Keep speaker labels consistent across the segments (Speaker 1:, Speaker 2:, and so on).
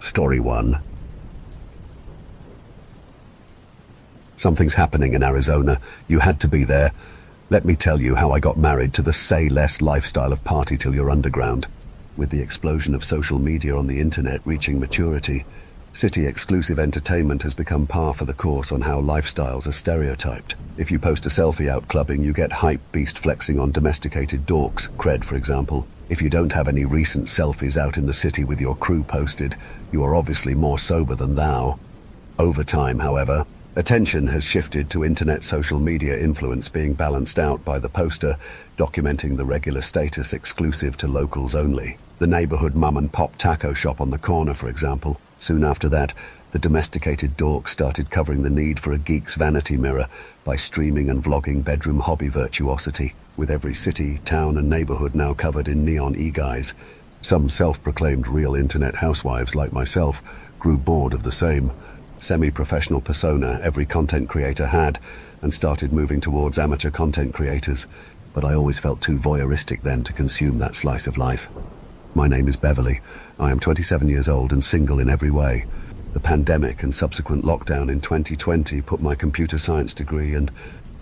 Speaker 1: Story 1. Something's happening in Arizona. You had to be there. Let me tell you how I got married to the say less lifestyle of party till you're underground. With the explosion of social media on the internet reaching maturity, city-exclusive entertainment has become par for the course on how lifestyles are stereotyped. If you post a selfie out clubbing, you get hype beast flexing on domesticated dorks, cred for example. If you don't have any recent selfies out in the city with your crew posted, you are obviously more sober than thou. Over time, however, attention has shifted to internet social media influence being balanced out by the poster documenting the regular status exclusive to locals only. The neighborhood mum-and-pop taco shop on the corner, for example. Soon after that, the domesticated dork started covering the need for a geek's vanity mirror by streaming and vlogging bedroom hobby virtuosity, with every city, town and neighborhood now covered in neon e-guys. Some self-proclaimed real internet housewives like myself grew bored of the same semi-professional persona every content creator had and started moving towards amateur content creators, but I always felt too voyeuristic then to consume that slice of life. My name is Beverly. I am 27 years old and single in every way. The pandemic and subsequent lockdown in 2020 put my computer science degree and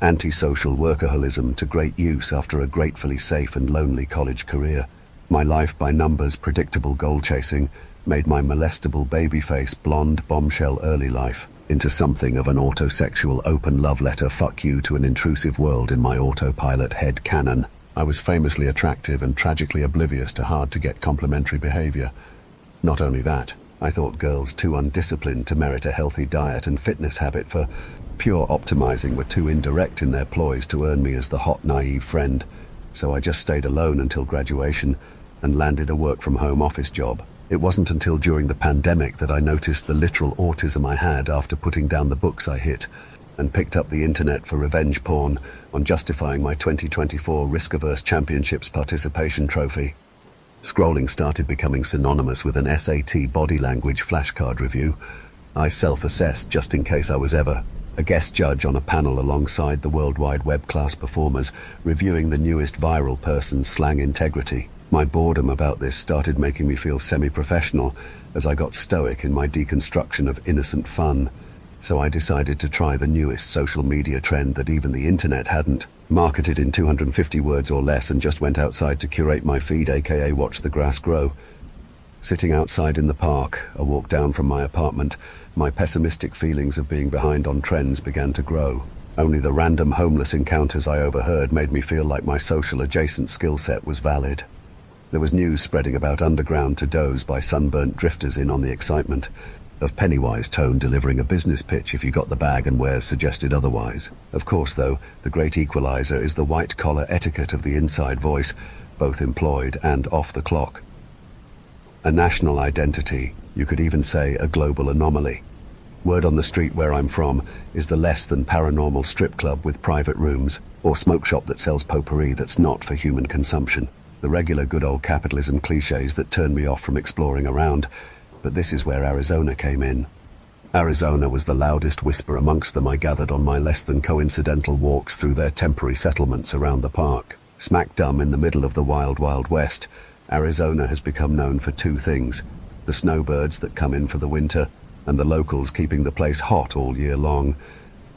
Speaker 1: anti-social workaholism to great use after a gratefully safe and lonely college career. My life by numbers, predictable goal chasing made my molestable babyface blonde bombshell early life into something of an autosexual open love letter fuck you to an intrusive world in my autopilot head canon. I was famously attractive and tragically oblivious to hard-to-get complimentary behavior. Not only that, I thought girls too undisciplined to merit a healthy diet and fitness habit for pure optimizing were too indirect in their ploys to earn me as the hot, naive friend. So I just stayed alone until graduation and landed a work-from-home office job. It wasn't until during the pandemic that I noticed the literal autism I had after putting down the books I hit and picked up the internet for revenge porn on justifying my 2024 Risk-Averse Championships participation trophy. Scrolling started becoming synonymous with an SAT body language flashcard review. I self-assessed just in case I was ever a guest judge on a panel alongside the World Wide Web class performers reviewing the newest viral person's slang integrity. My boredom about this started making me feel semi-professional as I got stoic in my deconstruction of innocent fun. So I decided to try the newest social media trend that even the internet hadn't, marketed in 250 words or less, and just went outside to curate my feed, aka watch the grass grow. Sitting outside in the park, a walk down from my apartment, my pessimistic feelings of being behind on trends began to grow. Only the random homeless encounters I overheard made me feel like my social adjacent skill set was valid. There was news spreading about underground to doze by sunburnt drifters in on the excitement, of Pennywise tone delivering a business pitch if you got the bag and wares suggested otherwise. Of course, though, the great equalizer is the white-collar etiquette of the inside voice, both employed and off the clock. A national identity, you could even say a global anomaly. Word on the street where I'm from is the less than paranormal strip club with private rooms, or smoke shop that sells potpourri that's not for human consumption. The regular good old capitalism cliches that turned me off from exploring around. But this is where Arizona came in. Arizona was the loudest whisper amongst them I gathered on my less than coincidental walks through their temporary settlements around the park. Smack dum in the middle of the wild, wild west, Arizona has become known for two things: the snowbirds that come in for the winter, and the locals keeping the place hot all year long.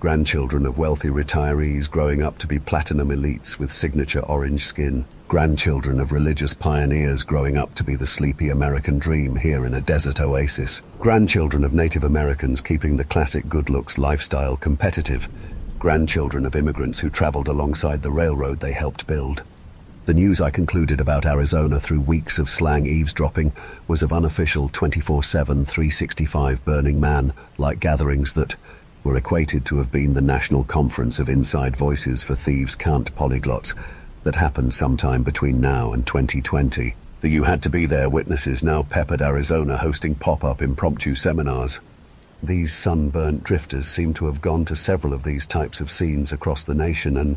Speaker 1: Grandchildren of wealthy retirees growing up to be platinum elites with signature orange skin. Grandchildren of religious pioneers growing up to be the sleepy American dream here in a desert oasis. Grandchildren of Native Americans keeping the classic good looks lifestyle competitive. Grandchildren of immigrants who traveled alongside the railroad they helped build. The news I concluded about Arizona through weeks of slang eavesdropping was of unofficial 24/7, 365 Burning Man-like gatherings that were equated to have been the National Conference of Inside Voices for Thieves Can't Polyglots that happened sometime between now and 2020. The you had to be there witnesses now peppered Arizona hosting pop-up impromptu seminars. These sunburnt drifters seem to have gone to several of these types of scenes across the nation and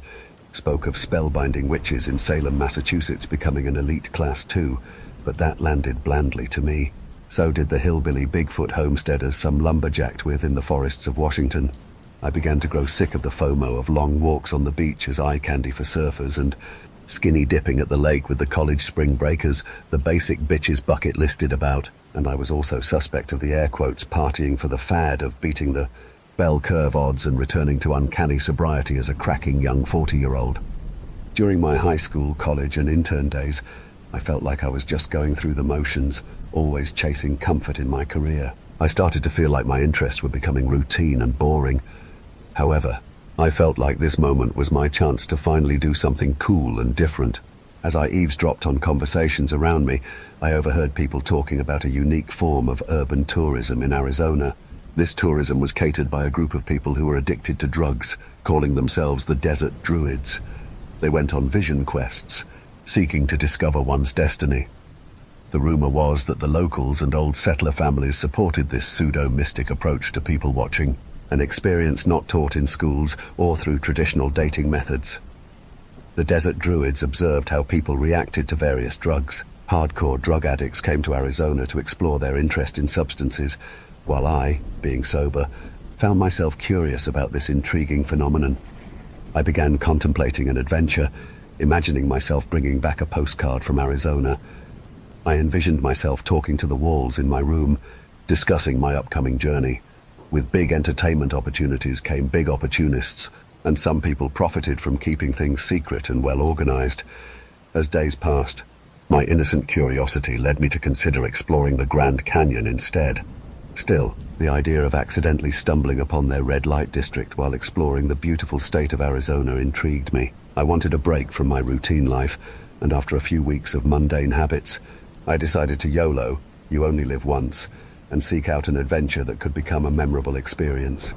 Speaker 1: spoke of spellbinding witches in Salem, Massachusetts becoming an elite class too, but that landed blandly to me. So did the hillbilly Bigfoot homesteaders some lumberjacked with in the forests of Washington. I began to grow sick of the FOMO of long walks on the beach as eye candy for surfers and skinny dipping at the lake with the college spring breakers, the basic bitches bucket listed about. and I was also suspect of the air quotes partying for the fad of beating the bell curve odds and returning to uncanny sobriety as a cracking young 40-year-old. During my high school, college, and intern days, I felt like I was just going through the motions, always chasing comfort in my career. I started to feel like my interests were becoming routine and boring. However, I felt like this moment was my chance to finally do something cool and different. As I eavesdropped on conversations around me, I overheard people talking about a unique form of urban tourism in Arizona. This tourism was catered by a group of people who were addicted to drugs, calling themselves the Desert Druids. They went on vision quests, seeking to discover one's destiny. The rumor was that the locals and old settler families supported this pseudo-mystic approach to people watching, an experience not taught in schools or through traditional dating methods. The Desert Druids observed how people reacted to various drugs. Hardcore drug addicts came to Arizona to explore their interest in substances, while I, being sober, found myself curious about this intriguing phenomenon. I began contemplating an adventure, imagining myself bringing back a postcard from Arizona. I envisioned myself talking to the walls in my room, discussing my upcoming journey. With big entertainment opportunities came big opportunists, and some people profited from keeping things secret and well organized. As days passed, my innocent curiosity led me to consider exploring the Grand Canyon instead. Still, the idea of accidentally stumbling upon their red light district while exploring the beautiful state of Arizona intrigued me. I wanted a break from my routine life, and after a few weeks of mundane habits, I decided to YOLO, you only live once, and seek out an adventure that could become a memorable experience.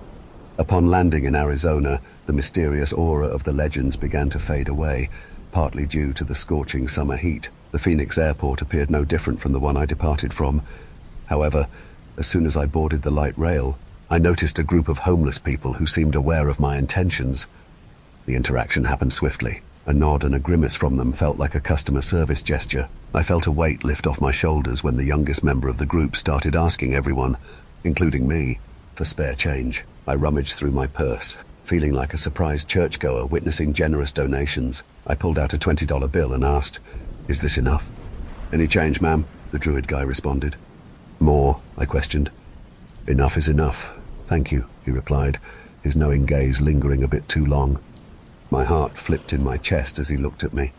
Speaker 1: Upon landing in Arizona, the mysterious aura of the legends began to fade away, partly due to the scorching summer heat. The Phoenix airport appeared no different from the one I departed from. However, as soon as I boarded the light rail, I noticed a group of homeless people who seemed aware of my intentions. The interaction happened swiftly. A nod and a grimace from them felt like a customer service gesture. I felt a weight lift off my shoulders when the youngest member of the group started asking everyone, including me, for spare change. I rummaged through my purse, feeling like a surprised churchgoer witnessing generous donations. I pulled out a $20 bill and asked, "Is this enough?" "Any change, ma'am?" the druid guy responded. "More?" I questioned. "Enough is enough. Thank you," he replied, his knowing gaze lingering a bit too long. My heart flipped in my chest as he looked at me.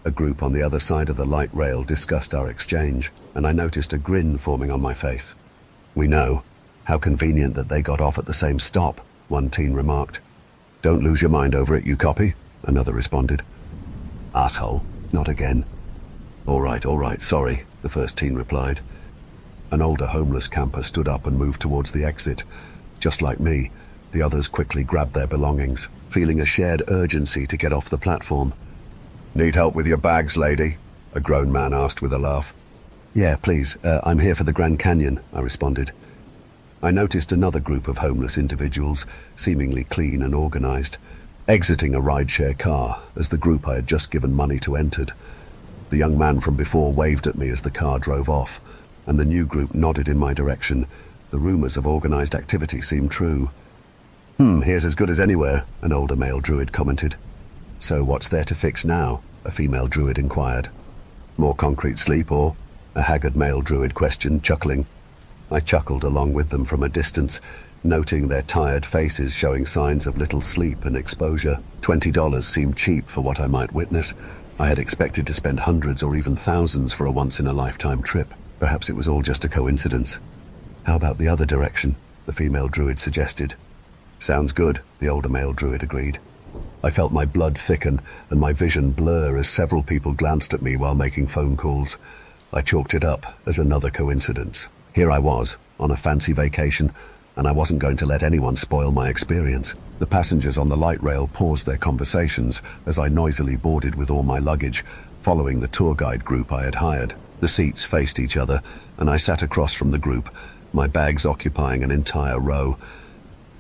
Speaker 1: A group on the other side of the light rail discussed our exchange, and I noticed a grin forming on my face. "We know. How convenient that they got off at the same stop," one teen remarked. "Don't lose your mind over it, you copy?" another responded. "Asshole, not again." All right, sorry," the first teen replied. An older homeless camper stood up and moved towards the exit. Just like me, the others quickly grabbed their belongings, feeling a shared urgency to get off the platform. "Need help with your bags, lady?" a grown man asked with a laugh. "Yeah, please, I'm here for the Grand Canyon," I responded. I noticed another group of homeless individuals, seemingly clean and organized, exiting a rideshare car as the group I had just given money to entered. The young man from before waved at me as the car drove off, and the new group nodded in my direction. The rumors of organized activity seemed true. Here's as good as anywhere," an older male druid commented. "So what's there to fix now?" a female druid inquired. "More concrete sleep or?" a haggard male druid questioned, chuckling. I chuckled along with them from a distance, noting their tired faces showing signs of little sleep and exposure. $20 seemed cheap for what I might witness. I had expected to spend hundreds or even thousands for a once-in-a-lifetime trip. Perhaps it was all just a coincidence. "How about the other direction?" the female druid suggested. "Sounds good," the older male druid agreed. I felt my blood thicken and my vision blur as several people glanced at me while making phone calls. I chalked it up as another coincidence. Here I was, on a fancy vacation, and I wasn't going to let anyone spoil my experience. The passengers on the light rail paused their conversations as I noisily boarded with all my luggage, following the tour guide group I had hired. The seats faced each other, and I sat across from the group, my bags occupying an entire row.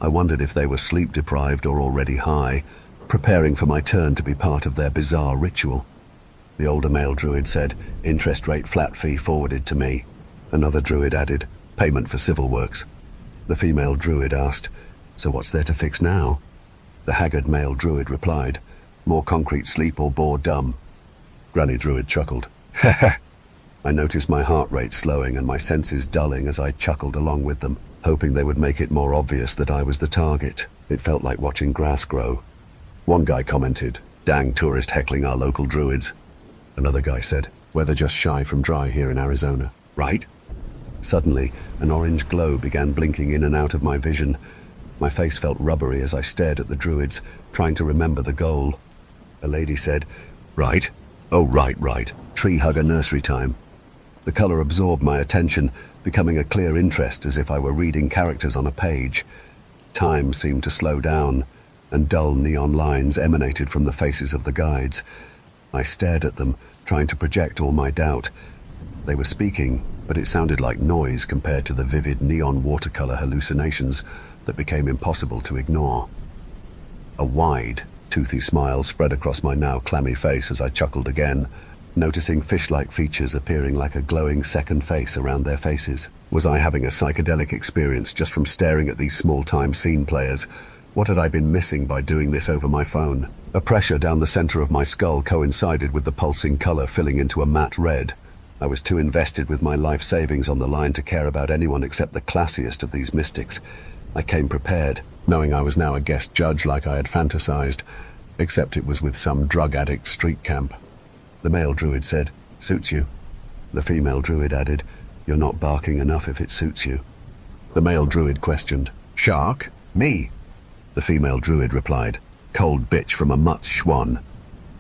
Speaker 1: I wondered if they were sleep-deprived or already high, preparing for my turn to be part of their bizarre ritual. The older male druid said, "Interest rate flat fee forwarded to me." Another druid added, "Payment for civil works." The female druid asked, "So what's there to fix now?" The haggard male druid replied, "More concrete sleep or bore dumb." Granny druid chuckled, "Heh. I noticed my heart rate slowing and my senses dulling as I chuckled along with them, hoping they would make it more obvious that I was the target. It felt like watching grass grow. One guy commented, "Dang tourist heckling our local druids." Another guy said, "Weather just shy from dry here in Arizona." Right? Suddenly, an orange glow began blinking in and out of my vision. My face felt rubbery as I stared at the druids, trying to remember the goal. A lady said, "Right? Oh, right. Tree hugger nursery time." The color absorbed my attention, becoming a clear interest as if I were reading characters on a page. Time seemed to slow down, and dull neon lines emanated from the faces of the guides. I stared at them, trying to project all my doubt. They were speaking, but it sounded like noise compared to the vivid neon watercolor hallucinations that became impossible to ignore. A wide, toothy smile spread across my now clammy face as I chuckled again, noticing fish-like features appearing like a glowing second face around their faces. Was I having a psychedelic experience just from staring at these small-time scene players? What had I been missing by doing this over my phone? A pressure down the center of my skull coincided with the pulsing color filling into a matte red. I was too invested with my life savings on the line to care about anyone except the classiest of these mystics. I came prepared, knowing I was now a guest judge like I had fantasized, except it was with some drug addict street camp. The male druid said, "Suits you." The female druid added, "You're not barking enough if it suits you." The male druid questioned, "Shark? Me?" The female druid replied, "Cold bitch from a mutt's schwan."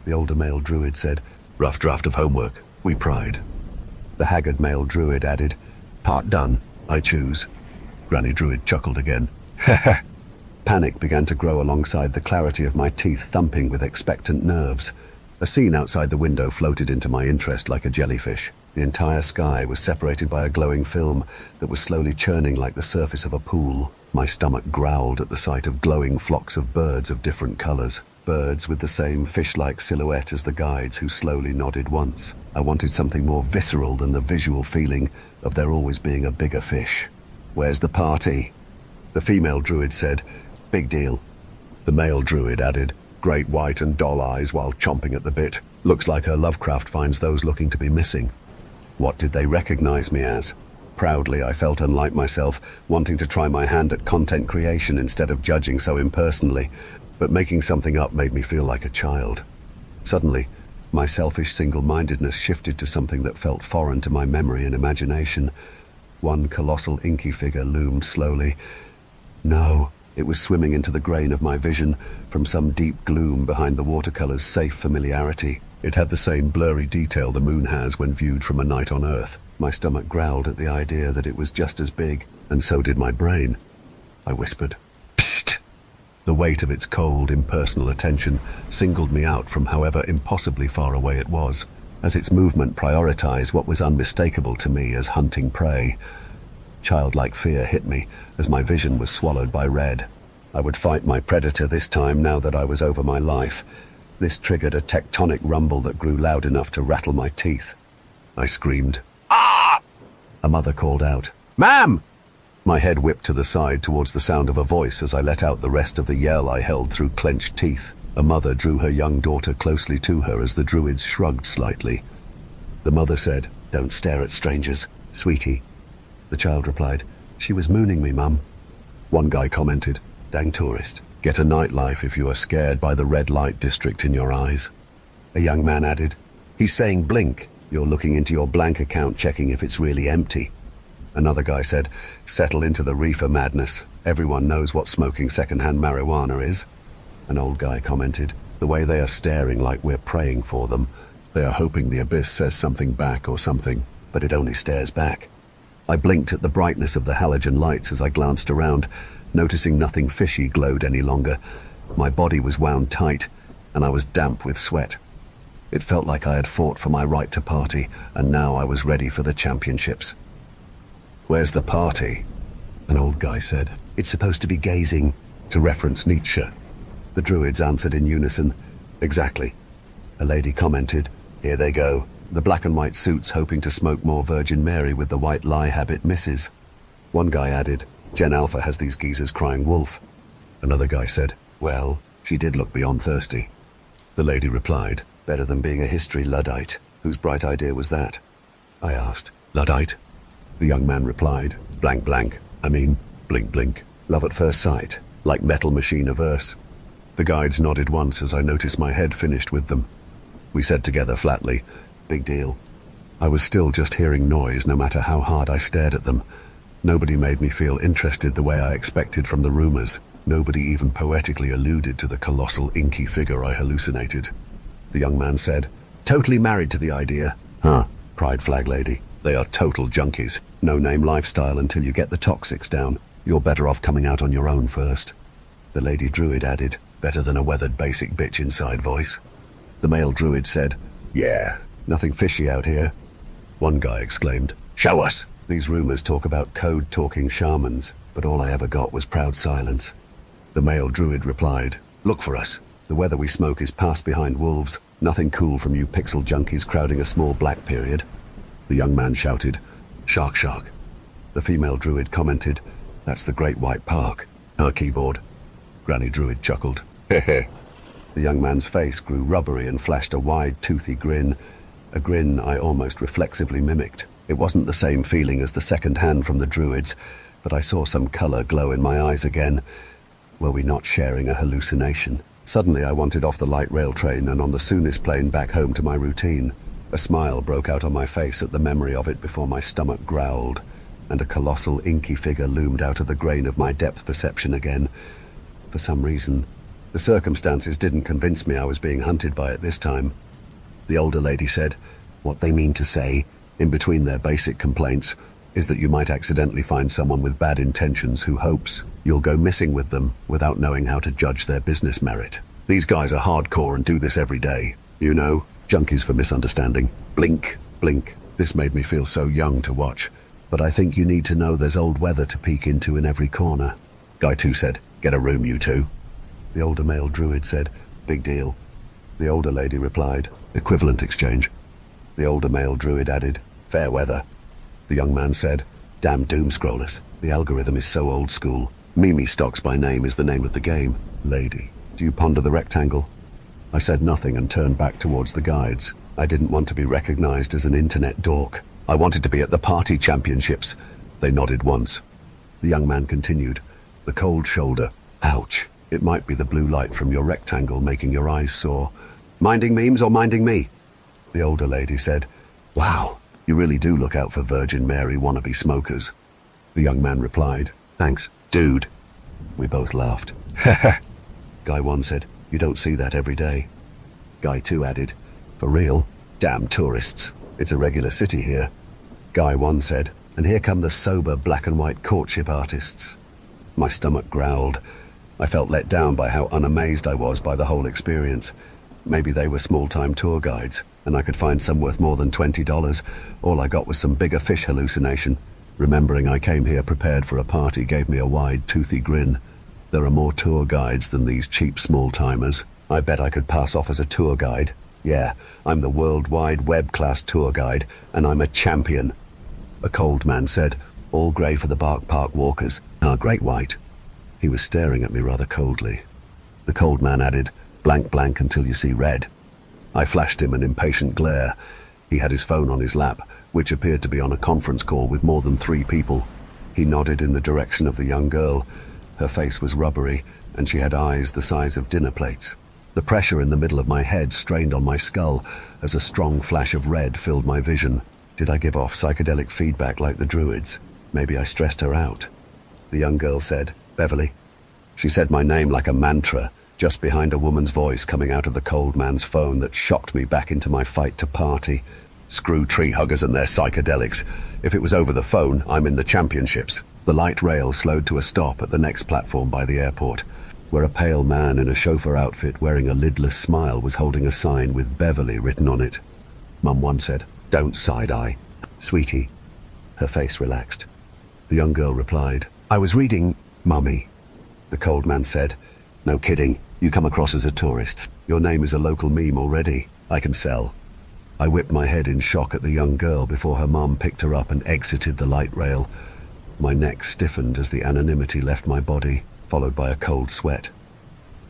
Speaker 1: The older male druid said, "Rough draft of homework. We pried." The haggard male druid added, "Part done. I choose." Granny druid chuckled again. Panic began to grow alongside the clarity of my teeth thumping with expectant nerves. A scene outside the window floated into my interest like a jellyfish. The entire sky was separated by a glowing film that was slowly churning like the surface of a pool. My stomach growled at the sight of glowing flocks of birds of different colors. Birds with the same fish-like silhouette as the guides who slowly nodded once. I wanted something more visceral than the visual feeling of there always being a bigger fish. "Where's the party?" The female druid said, "Big deal." The male druid added, "Great white and doll eyes while chomping at the bit. Looks like her Lovecraft finds those looking to be missing." What did they recognize me as? Proudly, I felt unlike myself, wanting to try my hand at content creation instead of judging so impersonally, but making something up made me feel like a child. Suddenly, my selfish single-mindedness shifted to something that felt foreign to my memory and imagination. One colossal inky figure loomed slowly. No. It was swimming into the grain of my vision from some deep gloom behind the watercolor's safe familiarity. It had the same blurry detail the moon has when viewed from a night on Earth. My stomach growled at the idea that it was just as big, and so did my brain. I whispered, "Psst!" The weight of its cold, impersonal attention singled me out from however impossibly far away it was, as its movement prioritized what was unmistakable to me as hunting prey. Childlike fear hit me as my vision was swallowed by red. I would fight my predator this time now that I was over my life. This triggered a tectonic rumble that grew loud enough to rattle my teeth. I screamed, "Ah!" A mother called out, "Ma'am!" My head whipped to the side towards the sound of a voice as I let out the rest of the yell I held through clenched teeth. A mother drew her young daughter closely to her as the druids shrugged slightly. The mother said, "Don't stare at strangers, sweetie." The child replied, "She was mooning me, Mum." One guy commented, "Dang tourist. Get a nightlife if you are scared by the red light district in your eyes." A young man added, "He's saying blink. You're looking into your blank account checking if it's really empty." Another guy said, "Settle into the reefer madness. Everyone knows what smoking secondhand marijuana is." An old guy commented, "The way they are staring like we're praying for them. They are hoping the abyss says something back or something, but it only stares back." I blinked at the brightness of the halogen lights as I glanced around, noticing nothing fishy glowed any longer. My body was wound tight, and I was damp with sweat. It felt like I had fought for my right to party, and now I was ready for the championships. "Where's the party?" An old guy said. "It's supposed to be gazing," to reference Nietzsche. The druids answered in unison, "Exactly." A lady commented, "Here they go. The black and white suits hoping to smoke more Virgin Mary with the white lie habit misses." One guy added, "Gen Alpha has these geezers crying wolf." Another guy said, "Well, she did look beyond thirsty." The lady replied, "Better than being a history Luddite. Whose bright idea was that?" I asked. Luddite? The young man replied. Blank blank. I mean, blink blink. Love at first sight. Like Metal Machine Averse. The guides nodded once as I noticed my head finished with them. We said together flatly, big deal. I was still just hearing noise no matter how hard I stared at them. Nobody made me feel interested the way I expected from the rumors. Nobody even poetically alluded to the colossal inky figure I hallucinated. The young man said, totally married to the idea. Huh, cried Flag Lady. They are total junkies. No-name lifestyle until you get the toxics down. You're better off coming out on your own first. The lady druid added, better than a weathered basic bitch inside voice. The male druid said, yeah, nothing fishy out here. One guy exclaimed, show us! These rumors talk about code-talking shamans, but all I ever got was proud silence. The male druid replied, look for us. The weather we smoke is past behind wolves. Nothing cool from you pixel junkies crowding a small black period. The young man shouted, shark shark. The female druid commented, that's the Great White Park. Her keyboard. Granny druid chuckled. Heh. The young man's face grew rubbery and flashed a wide, toothy grin, a grin I almost reflexively mimicked. It wasn't the same feeling as the second hand from the druids, but I saw some color glow in my eyes again. Were we not sharing a hallucination? Suddenly I wanted off the light rail train and on the soonest plane back home to my routine. A smile broke out on my face at the memory of it before my stomach growled, and a colossal inky figure loomed out of the grain of my depth perception again. For some reason, the circumstances didn't convince me I was being hunted by it this time. The older lady said, what they mean to say, in between their basic complaints, is that you might accidentally find someone with bad intentions who hopes you'll go missing with them without knowing how to judge their business merit. These guys are hardcore and do this every day. You know, junkies for misunderstanding. Blink, blink. This made me feel so young to watch. But I think you need to know there's old weather to peek into in every corner. Guy 2 said, get a room, you two. The older male druid said, big deal. The older lady replied, equivalent exchange. The older male druid added, fair weather. The young man said, damn doom scrollers. The algorithm is so old school. Mimi Stocks by name is the name of the game. Lady, do you ponder the rectangle? I said nothing and turned back towards the guides. I didn't want to be recognized as an internet dork. I wanted to be at the party championships. They nodded once. The young man continued, the cold shoulder. Ouch. It might be the blue light from your rectangle making your eyes sore. Minding memes or minding me? The older lady said, wow, you really do look out for Virgin Mary wannabe smokers. The young man replied, thanks, dude. We both laughed. Guy 1 said, you don't see that every day. Guy 2 added, for real? Damn tourists. It's a regular city here. Guy 1 said, and here come the sober black and white courtship artists. My stomach growled. I felt let down by how unamazed I was by the whole experience. Maybe they were small-time tour guides, and I could find some worth more than $20. All I got was some bigger fish hallucination. Remembering I came here prepared for a party gave me a wide, toothy grin. There are more tour guides than these cheap small-timers. I bet I could pass off as a tour guide. Yeah, I'm the worldwide web-class tour guide, and I'm a champion. A cold man said, all grey for the Bark Park walkers. Ah, Great White. He was staring at me rather coldly. The cold man added, blank blank until you see red. I flashed him an impatient glare. He had his phone on his lap, which appeared to be on a conference call with more than 3 people. He nodded in the direction of the young girl. Her face was rubbery, and she had eyes the size of dinner plates. The pressure in the middle of my head strained on my skull as a strong flash of red filled my vision. Did I give off psychedelic feedback like the druids? Maybe I stressed her out. The young girl said, Beverly. She said my name like a mantra, just behind a woman's voice coming out of the cold man's phone that shocked me back into my fight to party. Screw tree huggers and their psychedelics. If it was over the phone, I'm in the championships. The light rail slowed to a stop at the next platform by the airport, where a pale man in a chauffeur outfit wearing a lidless smile was holding a sign with Beverly written on it. Mum 1 said, don't side-eye. Sweetie. Her face relaxed. The young girl replied, I was reading, Mummy. The cold man said, no kidding. You come across as a tourist. Your name is a local meme already. I can sell. I whipped my head in shock at the young girl before her mum picked her up and exited the light rail. My neck stiffened as the anonymity left my body, followed by a cold sweat.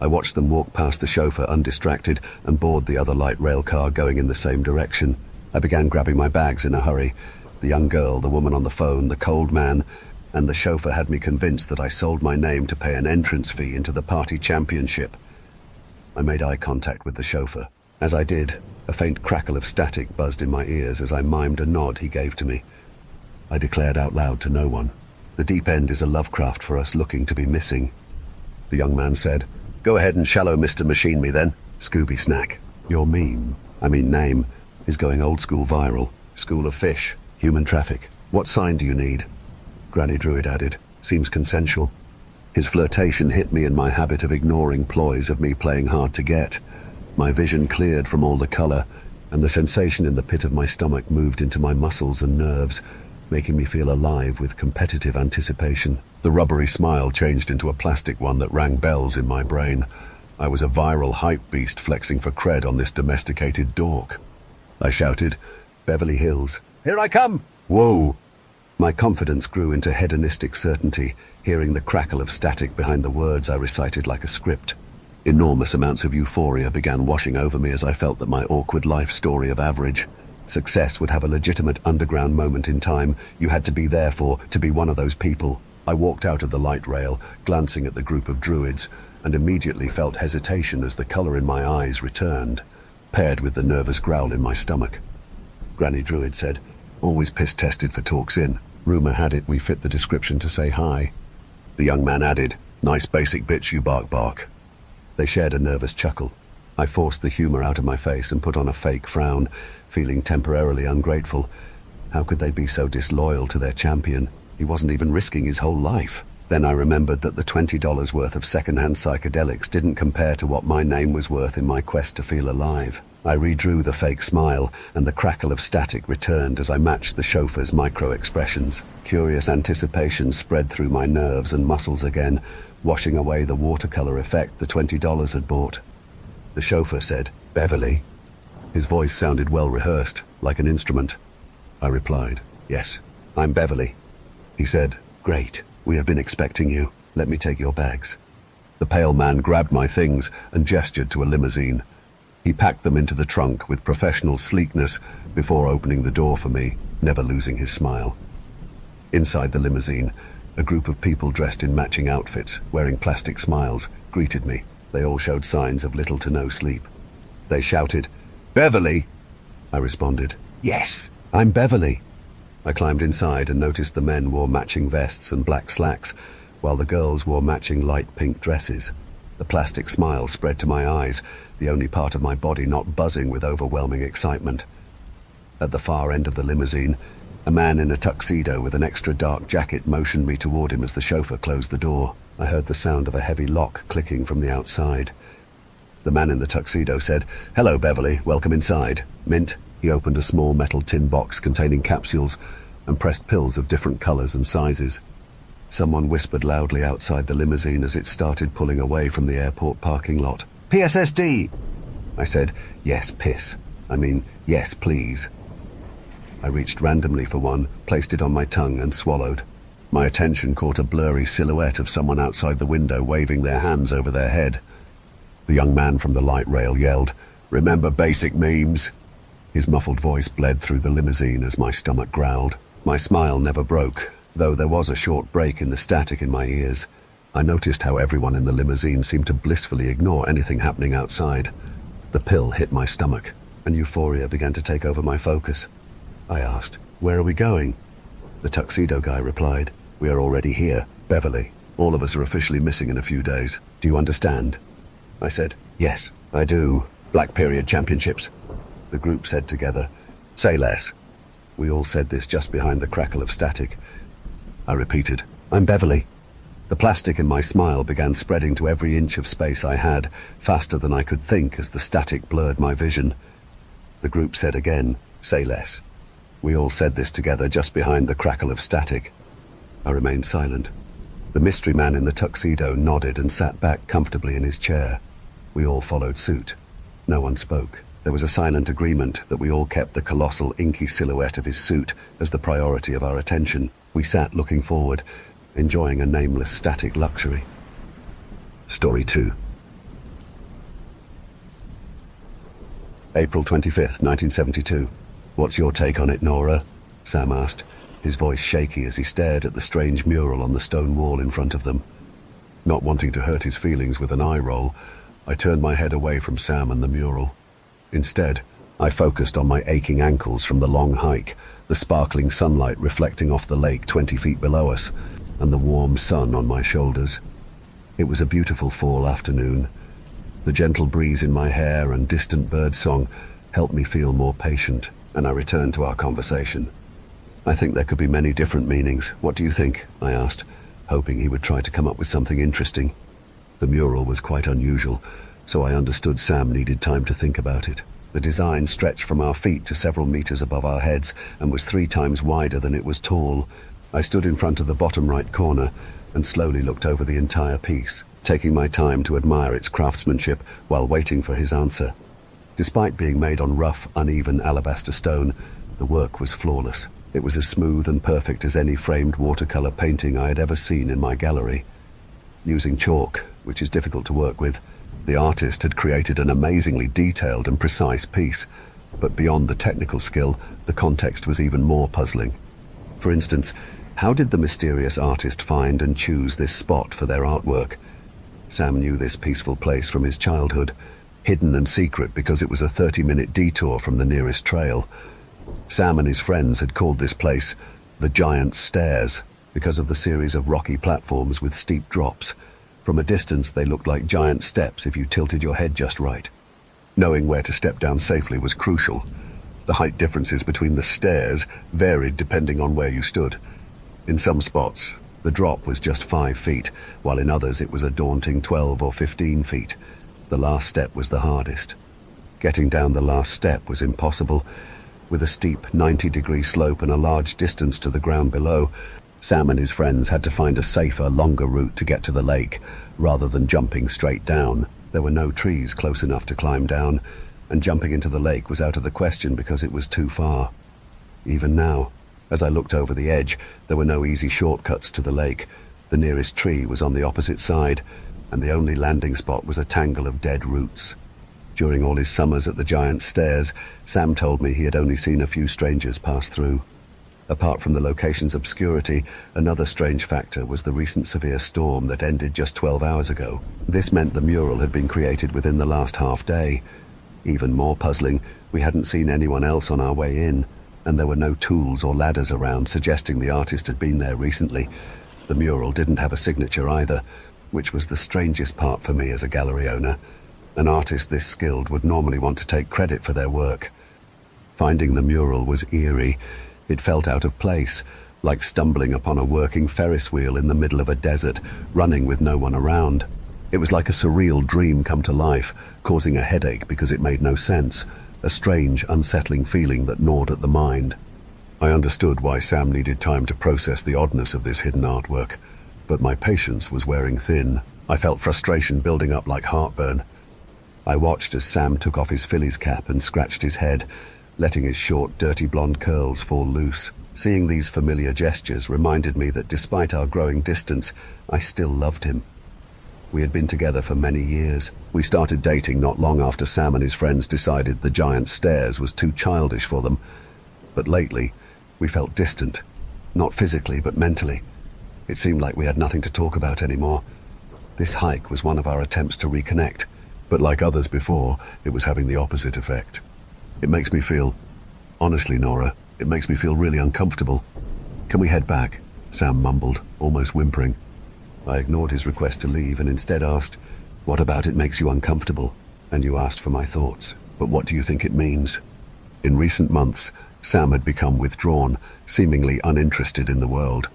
Speaker 1: I watched them walk past the chauffeur undistracted and board the other light rail car going in the same direction. I began grabbing my bags in a hurry. The young girl, the woman on the phone, the cold man, and the chauffeur had me convinced that I sold my name to pay an entrance fee into the party championship. I made eye contact with the chauffeur. As I did, a faint crackle of static buzzed in my ears as I mimed a nod he gave to me. I declared out loud to no one, "The deep end is a Lovecraft for us looking to be missing." The young man said, "Go ahead and shallow Mr. Machine me then, Scooby Snack. Your name, is going old school viral. School of fish, human traffic. What sign do you need?" Granny Druid added, "Seems consensual." His flirtation hit me in my habit of ignoring ploys of me playing hard to get. My vision cleared from all the color, and the sensation in the pit of my stomach moved into my muscles and nerves, making me feel alive with competitive anticipation. The rubbery smile changed into a plastic one that rang bells in my brain. I was a viral hype beast flexing for cred on this domesticated dork. I shouted, "Beverly Hills, here I come!" Whoa! My confidence grew into hedonistic certainty, hearing the crackle of static behind the words I recited like a script. Enormous amounts of euphoria began washing over me as I felt that my awkward life story of average success would have a legitimate underground moment in time you had to be there for, to be one of those people. I walked out of the light rail, glancing at the group of druids, and immediately felt hesitation as the color in my eyes returned, paired with the nervous growl in my stomach. Granny Druid said, "Always piss-tested for talks in. Rumor had it we fit the description to say hi." The young man added, "Nice basic bitch you bark." They shared a nervous chuckle. I forced the humor out of my face and put on a fake frown, feeling temporarily ungrateful. How could they be so disloyal to their champion? He wasn't even risking his whole life. Then I remembered that the $20 worth of secondhand psychedelics didn't compare to what my name was worth in my quest to feel alive. I redrew the fake smile, and the crackle of static returned as I matched the chauffeur's micro-expressions. Curious anticipation spread through my nerves and muscles again, washing away the watercolor effect the $20 had bought. The chauffeur said, "Beverly." His voice sounded well rehearsed, like an instrument. I replied, "Yes, I'm Beverly." He said, "Great. We have been expecting you. Let me take your bags." The pale man grabbed my things and gestured to a limousine. He packed them into the trunk with professional sleekness before opening the door for me, never losing his smile. Inside the limousine, a group of people dressed in matching outfits, wearing plastic smiles, greeted me. They all showed signs of little to no sleep. They shouted, "Beverly!" I responded, "Yes, I'm Beverly." I climbed inside and noticed the men wore matching vests and black slacks, while the girls wore matching light pink dresses. The plastic smile spread to my eyes, the only part of my body not buzzing with overwhelming excitement. At the far end of the limousine, a man in a tuxedo with an extra dark jacket motioned me toward him as the chauffeur closed the door. I heard the sound of a heavy lock clicking from the outside. The man in the tuxedo said, "Hello, Beverly, welcome inside. Mint." He opened a small metal tin box containing capsules and pressed pills of different colors and sizes. Someone whispered loudly outside the limousine as it started pulling away from the airport parking lot. "PSSD!" I said, "Yes, piss. Yes, please." I reached randomly for one, placed it on my tongue and swallowed. My attention caught a blurry silhouette of someone outside the window waving their hands over their head. The young man from the light rail yelled, "Remember basic memes?" His muffled voice bled through the limousine as my stomach growled. My smile never broke, though there was a short break in the static in my ears. I noticed how everyone in the limousine seemed to blissfully ignore anything happening outside. The pill hit my stomach, and euphoria began to take over my focus. I asked, "Where are we going?" The tuxedo guy replied, "We are already here, Beverly. All of us are officially missing in a few days. Do you understand?" I said, "Yes, I do. Black Period Championships." The group said together, "Say less." We all said this just behind the crackle of static. I repeated, "I'm Beverly." The plastic in my smile began spreading to every inch of space I had, faster than I could think as the static blurred my vision. The group said again, "Say less." We all said this together just behind the crackle of static. I remained silent. The mystery man in the tuxedo nodded and sat back comfortably in his chair. We all followed suit. No one spoke. There was a silent agreement that we all kept the colossal inky silhouette of his suit as the priority of our attention. We sat looking forward, enjoying a nameless static luxury. Story 2. April 25th, 1972. "What's your take on it, Nora?" Sam asked, his voice shaky as he stared at the strange mural on the stone wall in front of them. Not wanting to hurt his feelings with an eye roll, I turned my head away from Sam and the mural. Instead, I focused on my aching ankles from the long hike, the sparkling sunlight reflecting off the lake 20 feet below us, and the warm sun on my shoulders. It was a beautiful fall afternoon. The gentle breeze in my hair and distant birdsong helped me feel more patient, and I returned to our conversation. "I think there could be many different meanings. What do you think?" I asked, hoping he would try to come up with something interesting. The mural was quite unusual, so I understood Sam needed time to think about it. The design stretched from our feet to several meters above our heads and was 3 times wider than it was tall. I stood in front of the bottom right corner and slowly looked over the entire piece, taking my time to admire its craftsmanship while waiting for his answer. Despite being made on rough, uneven alabaster stone, the work was flawless. It was as smooth and perfect as any framed watercolor painting I had ever seen in my gallery. Using chalk, which is difficult to work with, the artist had created an amazingly detailed and precise piece, but beyond the technical skill, the context was even more puzzling. For instance, how did the mysterious artist find and choose this spot for their artwork? Sam knew this peaceful place from his childhood, hidden and secret because it was a 30-minute detour from the nearest trail. Sam and his friends had called this place the Giant Stairs because of the series of rocky platforms with steep drops. From a distance, they looked like giant steps if you tilted your head just right. Knowing where to step down safely was crucial. The height differences between the stairs varied depending on where you stood. In some spots, the drop was just 5 feet, while in others it was a daunting 12 or 15 feet. The last step was the hardest. Getting down the last step was impossible. With a steep 90-degree slope and a large distance to the ground below, Sam and his friends had to find a safer, longer route to get to the lake, rather than jumping straight down. There were no trees close enough to climb down, and jumping into the lake was out of the question because it was too far. Even now, as I looked over the edge, there were no easy shortcuts to the lake. The nearest tree was on the opposite side, and the only landing spot was a tangle of dead roots. During all his summers at the Giant Stairs, Sam told me he had only seen a few strangers pass through. Apart from the location's obscurity, another strange factor was the recent severe storm that ended just 12 hours ago. This meant the mural had been created within the last half day. Even more puzzling, we hadn't seen anyone else on our way in, and there were no tools or ladders around suggesting the artist had been there recently. The mural didn't have a signature either, which was the strangest part for me as a gallery owner. An artist this skilled would normally want to take credit for their work. Finding the mural was eerie. It felt out of place, like stumbling upon a working Ferris wheel in the middle of a desert, running with no one around. It was like a surreal dream come to life, causing a headache because it made no sense, a strange, unsettling feeling that gnawed at the mind. I understood why Sam needed time to process the oddness of this hidden artwork, but my patience was wearing thin. I felt frustration building up like heartburn. I watched as Sam took off his Phillies cap and scratched his head, letting his short, dirty blonde curls fall loose. Seeing these familiar gestures reminded me that despite our growing distance, I still loved him. We had been together for many years. We started dating not long after Sam and his friends decided the Giant Stairs was too childish for them. But lately, we felt distant, not physically but mentally. It seemed like we had nothing to talk about anymore. This hike was one of our attempts to reconnect, but like others before, it was having the opposite effect. It makes me feel, honestly, Nora, it makes me feel really uncomfortable. Can we head back? Sam mumbled, almost whimpering. I ignored his request to leave and instead asked, "What about it makes you uncomfortable?" And you asked for my thoughts. But what do you think it means? In recent months, Sam had become withdrawn, seemingly uninterested in the world.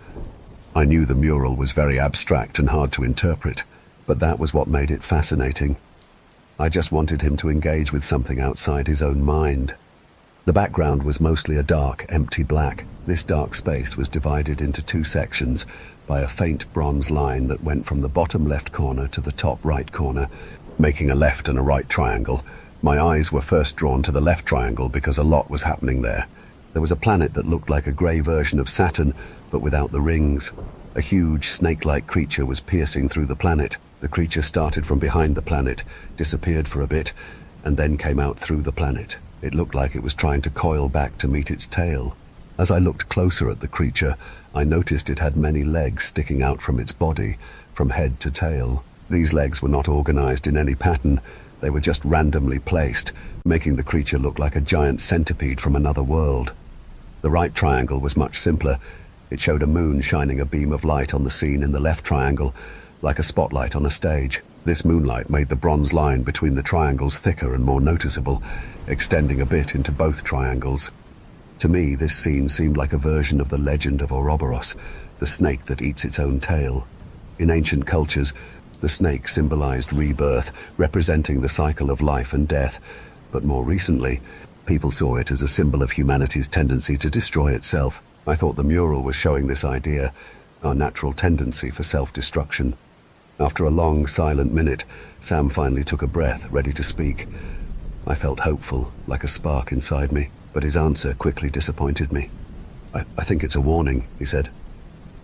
Speaker 1: I knew the mural was very abstract and hard to interpret, but that was what made it fascinating. I just wanted him to engage with something outside his own mind. The background was mostly a dark, empty black. This dark space was divided into 2 sections by a faint bronze line that went from the bottom left corner to the top right corner, making a left and a right triangle. My eyes were first drawn to the left triangle because a lot was happening there. There was a planet that looked like a grey version of Saturn, but without the rings. A huge snake-like creature was piercing through the planet. The creature started from behind the planet, disappeared for a bit, and then came out through the planet. It looked like it was trying to coil back to meet its tail. As I looked closer at the creature, I noticed it had many legs sticking out from its body, from head to tail. These legs were not organized in any pattern. They were just randomly placed, making the creature look like a giant centipede from another world. The right triangle was much simpler. It showed a moon shining a beam of light on the scene in the left triangle, like a spotlight on a stage. This moonlight made the bronze line between the triangles thicker and more noticeable, extending a bit into both triangles. To me, this scene seemed like a version of the legend of Ouroboros, the snake that eats its own tail. In ancient cultures, the snake symbolized rebirth, representing the cycle of life and death, but more recently, people saw it as a symbol of humanity's tendency to destroy itself. I thought the mural was showing this idea, our natural tendency for self-destruction. After a long, silent minute, Sam finally took a breath, ready to speak. I felt hopeful, like a spark inside me, but his answer quickly disappointed me. I think it's a warning, he said.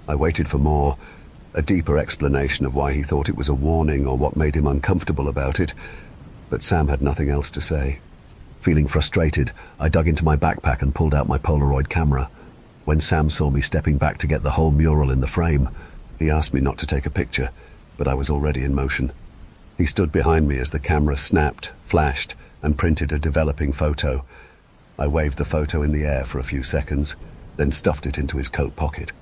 Speaker 1: I waited for more, a deeper explanation of why he thought it was a warning or what made him uncomfortable about it, but Sam had nothing else to say. Feeling frustrated, I dug into my backpack and pulled out my Polaroid camera. When Sam saw me stepping back to get the whole mural in the frame, he asked me not to take a picture, but I was already in motion. He stood behind me as the camera snapped, flashed, and printed a developing photo. I waved the photo in the air for a few seconds, then stuffed it into his coat pocket.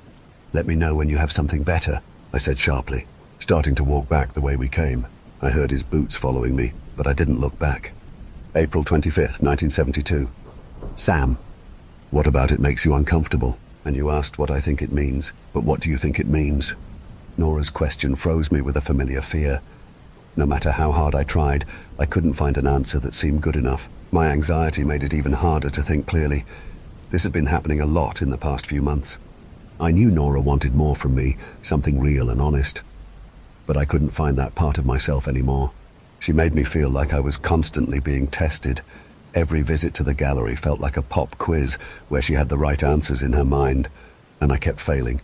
Speaker 1: "Let me know when you have something better," I said sharply, starting to walk back the way we came. I heard his boots following me, but I didn't look back. April 25th, 1972. Sam, what about it makes you uncomfortable? And you asked what I think it means, but what do you think it means? Nora's question froze me with a familiar fear. No matter how hard I tried, I couldn't find an answer that seemed good enough. My anxiety made it even harder to think clearly. This had been happening a lot in the past few months. I knew Nora wanted more from me, something real and honest. But I couldn't find that part of myself anymore. She made me feel like I was constantly being tested. Every visit to the gallery felt like a pop quiz where she had the right answers in her mind, and I kept failing.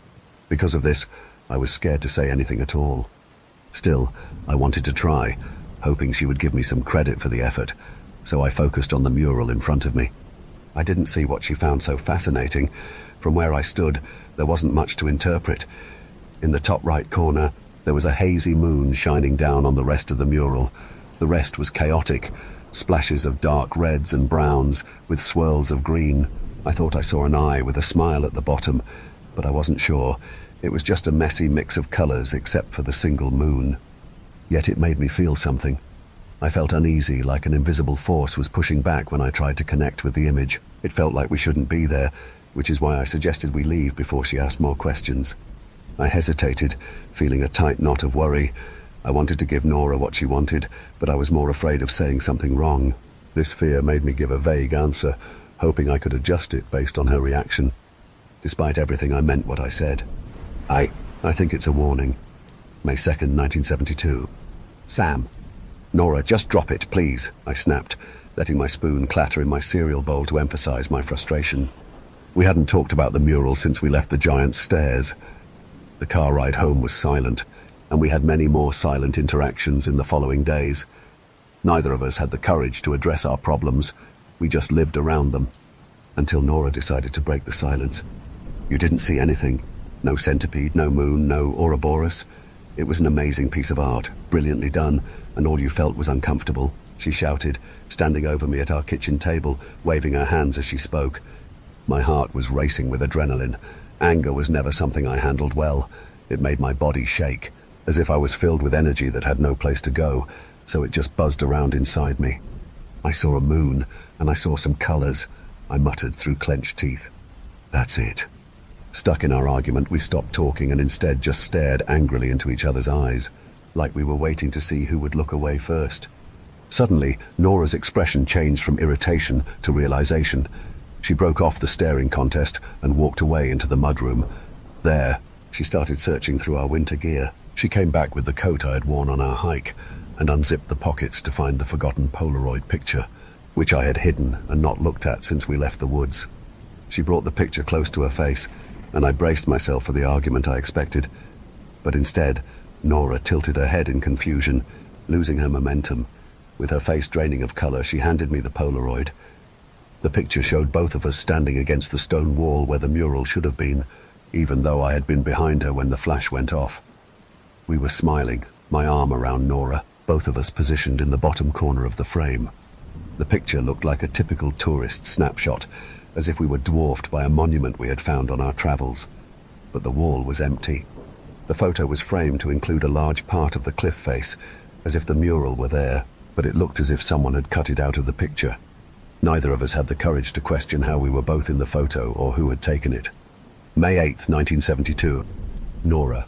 Speaker 1: Because of this, I was scared to say anything at all. Still, I wanted to try, hoping she would give me some credit for the effort, so I focused on the mural in front of me. I didn't see what she found so fascinating. From where I stood, there wasn't much to interpret. In the top right corner, there was a hazy moon shining down on the rest of the mural. The rest was chaotic, splashes of dark reds and browns with swirls of green. I thought I saw an eye with a smile at the bottom, but I wasn't sure. It was just a messy mix of colors except for the single moon. Yet it made me feel something. I felt uneasy, like an invisible force was pushing back when I tried to connect with the image. It felt like we shouldn't be there, which is why I suggested we leave before she asked more questions. I hesitated, feeling a tight knot of worry. I wanted to give Nora what she wanted, but I was more afraid of saying something wrong. This fear made me give a vague answer, hoping I could adjust it based on her reaction. Despite everything, I meant what I said. I think it's a warning. May 2nd, 1972. Sam. Nora, just drop it, please, I snapped, letting my spoon clatter in my cereal bowl to emphasize my frustration. We hadn't talked about the mural since we left the giant stairs. The car ride home was silent, and we had many more silent interactions in the following days. Neither of us had the courage to address our problems. We just lived around them, until Nora decided to break the silence. You didn't see anything? No centipede, no moon, no Ouroboros? It was an amazing piece of art, brilliantly done, and all you felt was uncomfortable, she shouted, standing over me at our kitchen table, waving her hands as she spoke. My heart was racing with adrenaline. Anger was never something I handled well. It made my body shake, as if I was filled with energy that had no place to go, so it just buzzed around inside me. I saw a moon, and I saw some colors, I muttered through clenched teeth. That's it. Stuck in our argument, we stopped talking and instead just stared angrily into each other's eyes, like we were waiting to see who would look away first. Suddenly, Nora's expression changed from irritation to realization. She broke off the staring contest and walked away into the mudroom. There, she started searching through our winter gear. She came back with the coat I had worn on our hike and unzipped the pockets to find the forgotten Polaroid picture, which I had hidden and not looked at since we left the woods. She brought the picture close to her face, and I braced myself for the argument I expected. But instead, Nora tilted her head in confusion, losing her momentum. With her face draining of color, she handed me the Polaroid. The picture showed both of us standing against the stone wall where the mural should have been, even though I had been behind her when the flash went off. We were smiling, my arm around Nora, both of us positioned in the bottom corner of the frame. The picture looked like a typical tourist snapshot, as if we were dwarfed by a monument we had found on our travels. But the wall was empty. The photo was framed to include a large part of the cliff face, as if the mural were there, but it looked as if someone had cut it out of the picture. Neither of us had the courage to question how we were both in the photo or who had taken it. May 8th, 1972. Nora.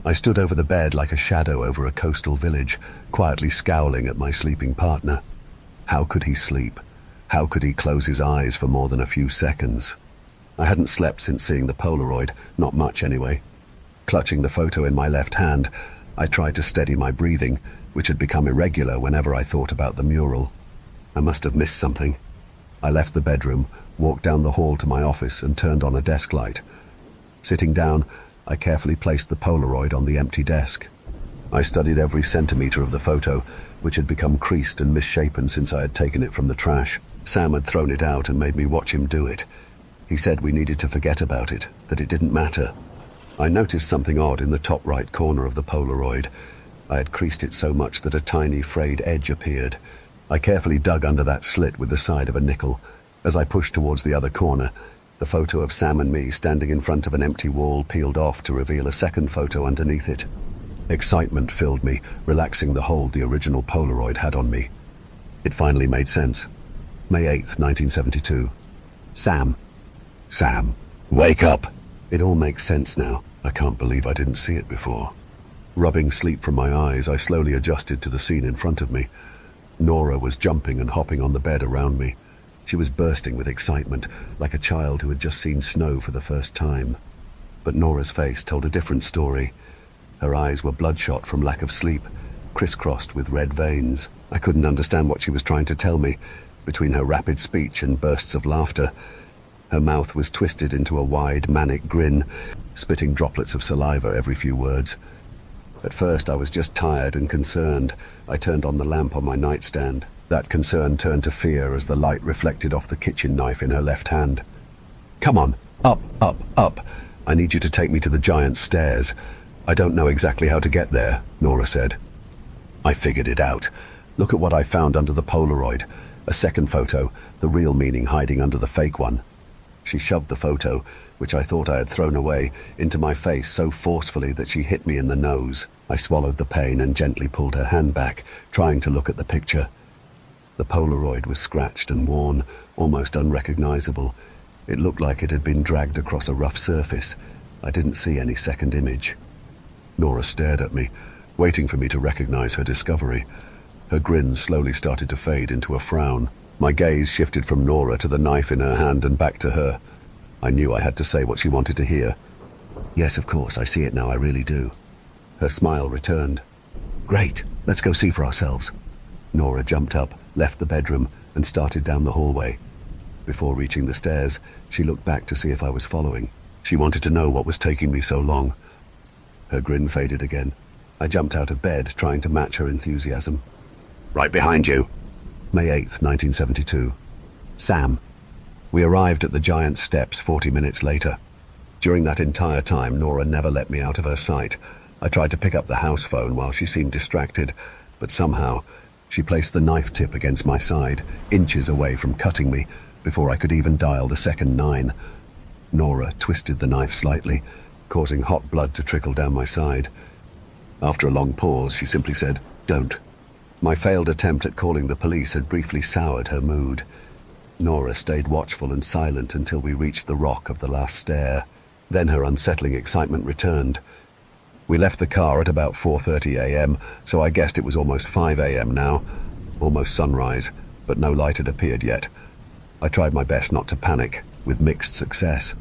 Speaker 1: I stood over the bed like a shadow over a coastal village, quietly scowling at my sleeping partner. How could he sleep? How could he close his eyes for more than a few seconds? I hadn't slept since seeing the Polaroid, not much anyway. Clutching the photo in my left hand, I tried to steady my breathing, which had become irregular whenever I thought about the mural. I must have missed something. I left the bedroom, walked down the hall to my office and turned on a desk light. Sitting down, I carefully placed the Polaroid on the empty desk. I studied every centimetre of the photo, which had become creased and misshapen since I had taken it from the trash. Sam had thrown it out and made me watch him do it. He said we needed to forget about it, that it didn't matter. I noticed something odd in the top right corner of the Polaroid. I had creased it so much that a tiny frayed edge appeared. I carefully dug under that slit with the side of a nickel. As I pushed towards the other corner, the photo of Sam and me standing in front of an empty wall peeled off to reveal a second photo underneath it. Excitement filled me, relaxing the hold the original Polaroid had on me. It finally made sense. May 8th, 1972. Sam. Sam, wake up! It all makes sense now. I can't believe I didn't see it before. Rubbing sleep from my eyes, I slowly adjusted to the scene in front of me. Nora was jumping and hopping on the bed around me. She was bursting with excitement, like a child who had just seen snow for the first time. But Nora's face told a different story. Her eyes were bloodshot from lack of sleep, crisscrossed with red veins. I couldn't understand what she was trying to tell me, between her rapid speech and bursts of laughter. Her mouth was twisted into a wide, manic grin, spitting droplets of saliva every few words. At first I was just tired and concerned. I turned on the lamp on my nightstand. That concern turned to fear as the light reflected off the kitchen knife in her left hand. Come on, up, up, up. I need you to take me to the giant stairs. I don't know exactly how to get there, Nora said. I figured it out. Look at what I found under the Polaroid. A second photo, the real meaning hiding under the fake one. She shoved the photo, which I thought I had thrown away, into my face so forcefully that she hit me in the nose. I swallowed the pain and gently pulled her hand back, trying to look at the picture. The Polaroid was scratched and worn, almost unrecognizable. It looked like it had been dragged across a rough surface. I didn't see any second image. Nora stared at me, waiting for me to recognize her discovery. Her grin slowly started to fade into a frown. My gaze shifted from Nora to the knife in her hand and back to her. I knew I had to say what she wanted to hear. Yes, of course, I see it now, I really do. Her smile returned. Great, let's go see for ourselves. Nora jumped up, left the bedroom, and started down the hallway. Before reaching the stairs, she looked back to see if I was following. She wanted to know what was taking me so long. Her grin faded again. I jumped out of bed, trying to match her enthusiasm. Right behind you. May 8th, 1972. Sam. We arrived at the giant steps 40 minutes later. During that entire time, Nora never let me out of her sight. I tried to pick up the house phone while she seemed distracted, but somehow she placed the knife tip against my side, inches away from cutting me, before I could even dial the second 9. Nora twisted the knife slightly, causing hot blood to trickle down my side. After a long pause, she simply said, "Don't." My failed attempt at calling the police had briefly soured her mood. Nora stayed watchful and silent until we reached the rock of the last stair. Then her unsettling excitement returned. We left the car at about 4:30 a.m., so I guessed it was almost 5 a.m. now. Almost sunrise, but no light had appeared yet. I tried my best not to panic, with mixed success.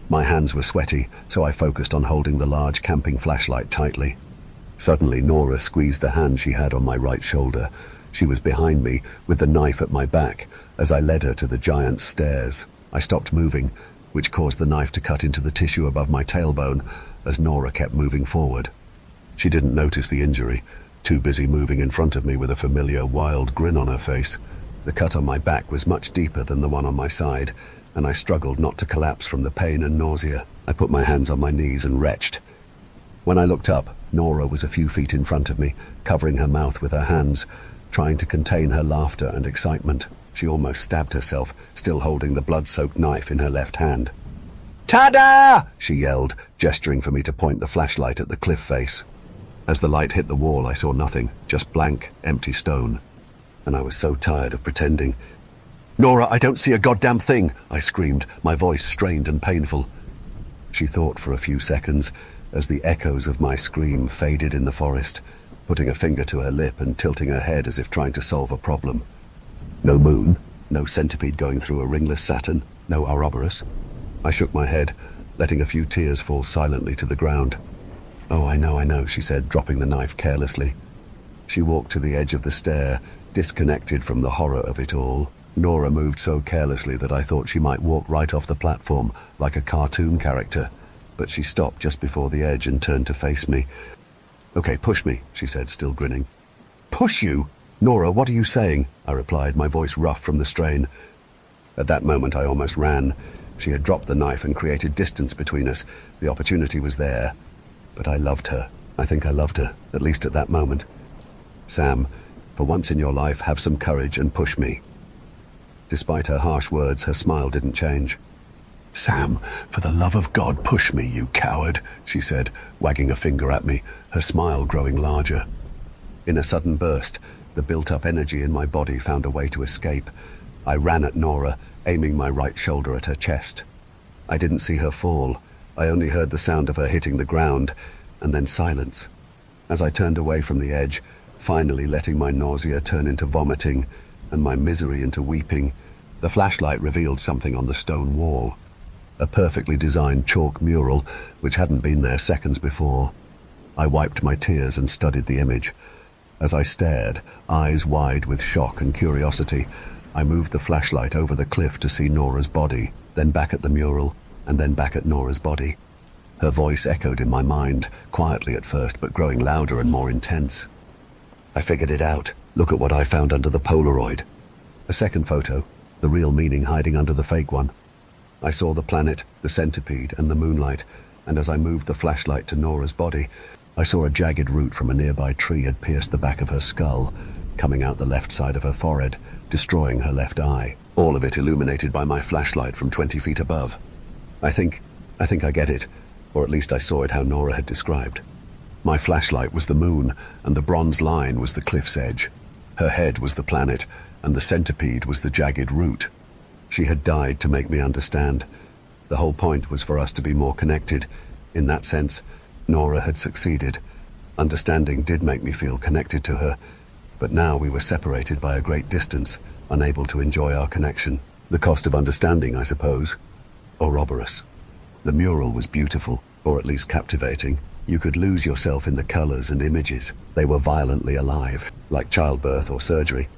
Speaker 1: My hands were sweaty, so I focused on holding the large camping flashlight tightly. Suddenly, Nora squeezed the hand she had on my right shoulder. She was behind me, with the knife at my back, as I led her to the giant stairs. I stopped moving, which caused the knife to cut into the tissue above my tailbone, as Nora kept moving forward. She didn't notice the injury, too busy moving in front of me with a familiar, wild grin on her face. The cut on my back was much deeper than the one on my side, and I struggled not to collapse from the pain and nausea. I put my hands on my knees and retched. When I looked up, Nora was a few feet in front of me, covering her mouth with her hands, trying to contain her laughter and excitement. She almost stabbed herself, still holding the blood-soaked knife in her left hand. "Ta-da!" she yelled, gesturing for me to point the flashlight at the cliff face. As the light hit the wall, I saw nothing, just blank, empty stone. And I was so tired of pretending. "Nora, I don't see a goddamn thing!" I screamed, my voice strained and painful. She thought for a few seconds, as the echoes of my scream faded in the forest, putting a finger to her lip and tilting her head as if trying to solve a problem. "No moon, no centipede going through a ringless Saturn, no Ouroboros." I shook my head, letting a few tears fall silently to the ground. "Oh, I know," she said, dropping the knife carelessly. She walked to the edge of the stair, disconnected from the horror of it all. Nora moved so carelessly that I thought she might walk right off the platform, like a cartoon character, but she stopped just before the edge and turned to face me. "Okay, push me," she said, still grinning. "Push you? Nora, what are you saying?" I replied, my voice rough from the strain. At that moment I almost ran. She had dropped the knife and created distance between us. The opportunity was there. But I loved her. I think I loved her, at least at that moment. "Sam, for once in your life, have some courage and push me." Despite her harsh words, her smile didn't change. "Sam, for the love of God, push me, you coward," she said, wagging a finger at me, her smile growing larger. In a sudden burst, the built-up energy in my body found a way to escape. I ran at Nora, aiming my right shoulder at her chest. I didn't see her fall. I only heard the sound of her hitting the ground, and then silence. As I turned away from the edge, finally letting my nausea turn into vomiting, and my misery into weeping, the flashlight revealed something on the stone wall. A perfectly designed chalk mural, which hadn't been there seconds before. I wiped my tears and studied the image. As I stared, eyes wide with shock and curiosity, I moved the flashlight over the cliff to see Nora's body, then back at the mural, and then back at Nora's body. Her voice echoed in my mind, quietly at first, but growing louder and more intense. "I figured it out. Look at what I found under the Polaroid." A second photo, the real meaning hiding under the fake one. I saw the planet, the centipede, and the moonlight, and as I moved the flashlight to Nora's body, I saw a jagged root from a nearby tree had pierced the back of her skull, coming out the left side of her forehead, destroying her left eye, all of it illuminated by my flashlight from 20 feet above. I think I get it, or at least I saw it how Nora had described. My flashlight was the moon, and the bronze line was the cliff's edge. Her head was the planet, and the centipede was the jagged root. She had died to make me understand. The whole point was for us to be more connected. In that sense, Nora had succeeded. Understanding did make me feel connected to her, but now we were separated by a great distance, unable to enjoy our connection. The cost of understanding, I suppose. Ouroboros. The mural was beautiful, or at least captivating. You could lose yourself in the colors and images. They were violently alive, like childbirth or surgery.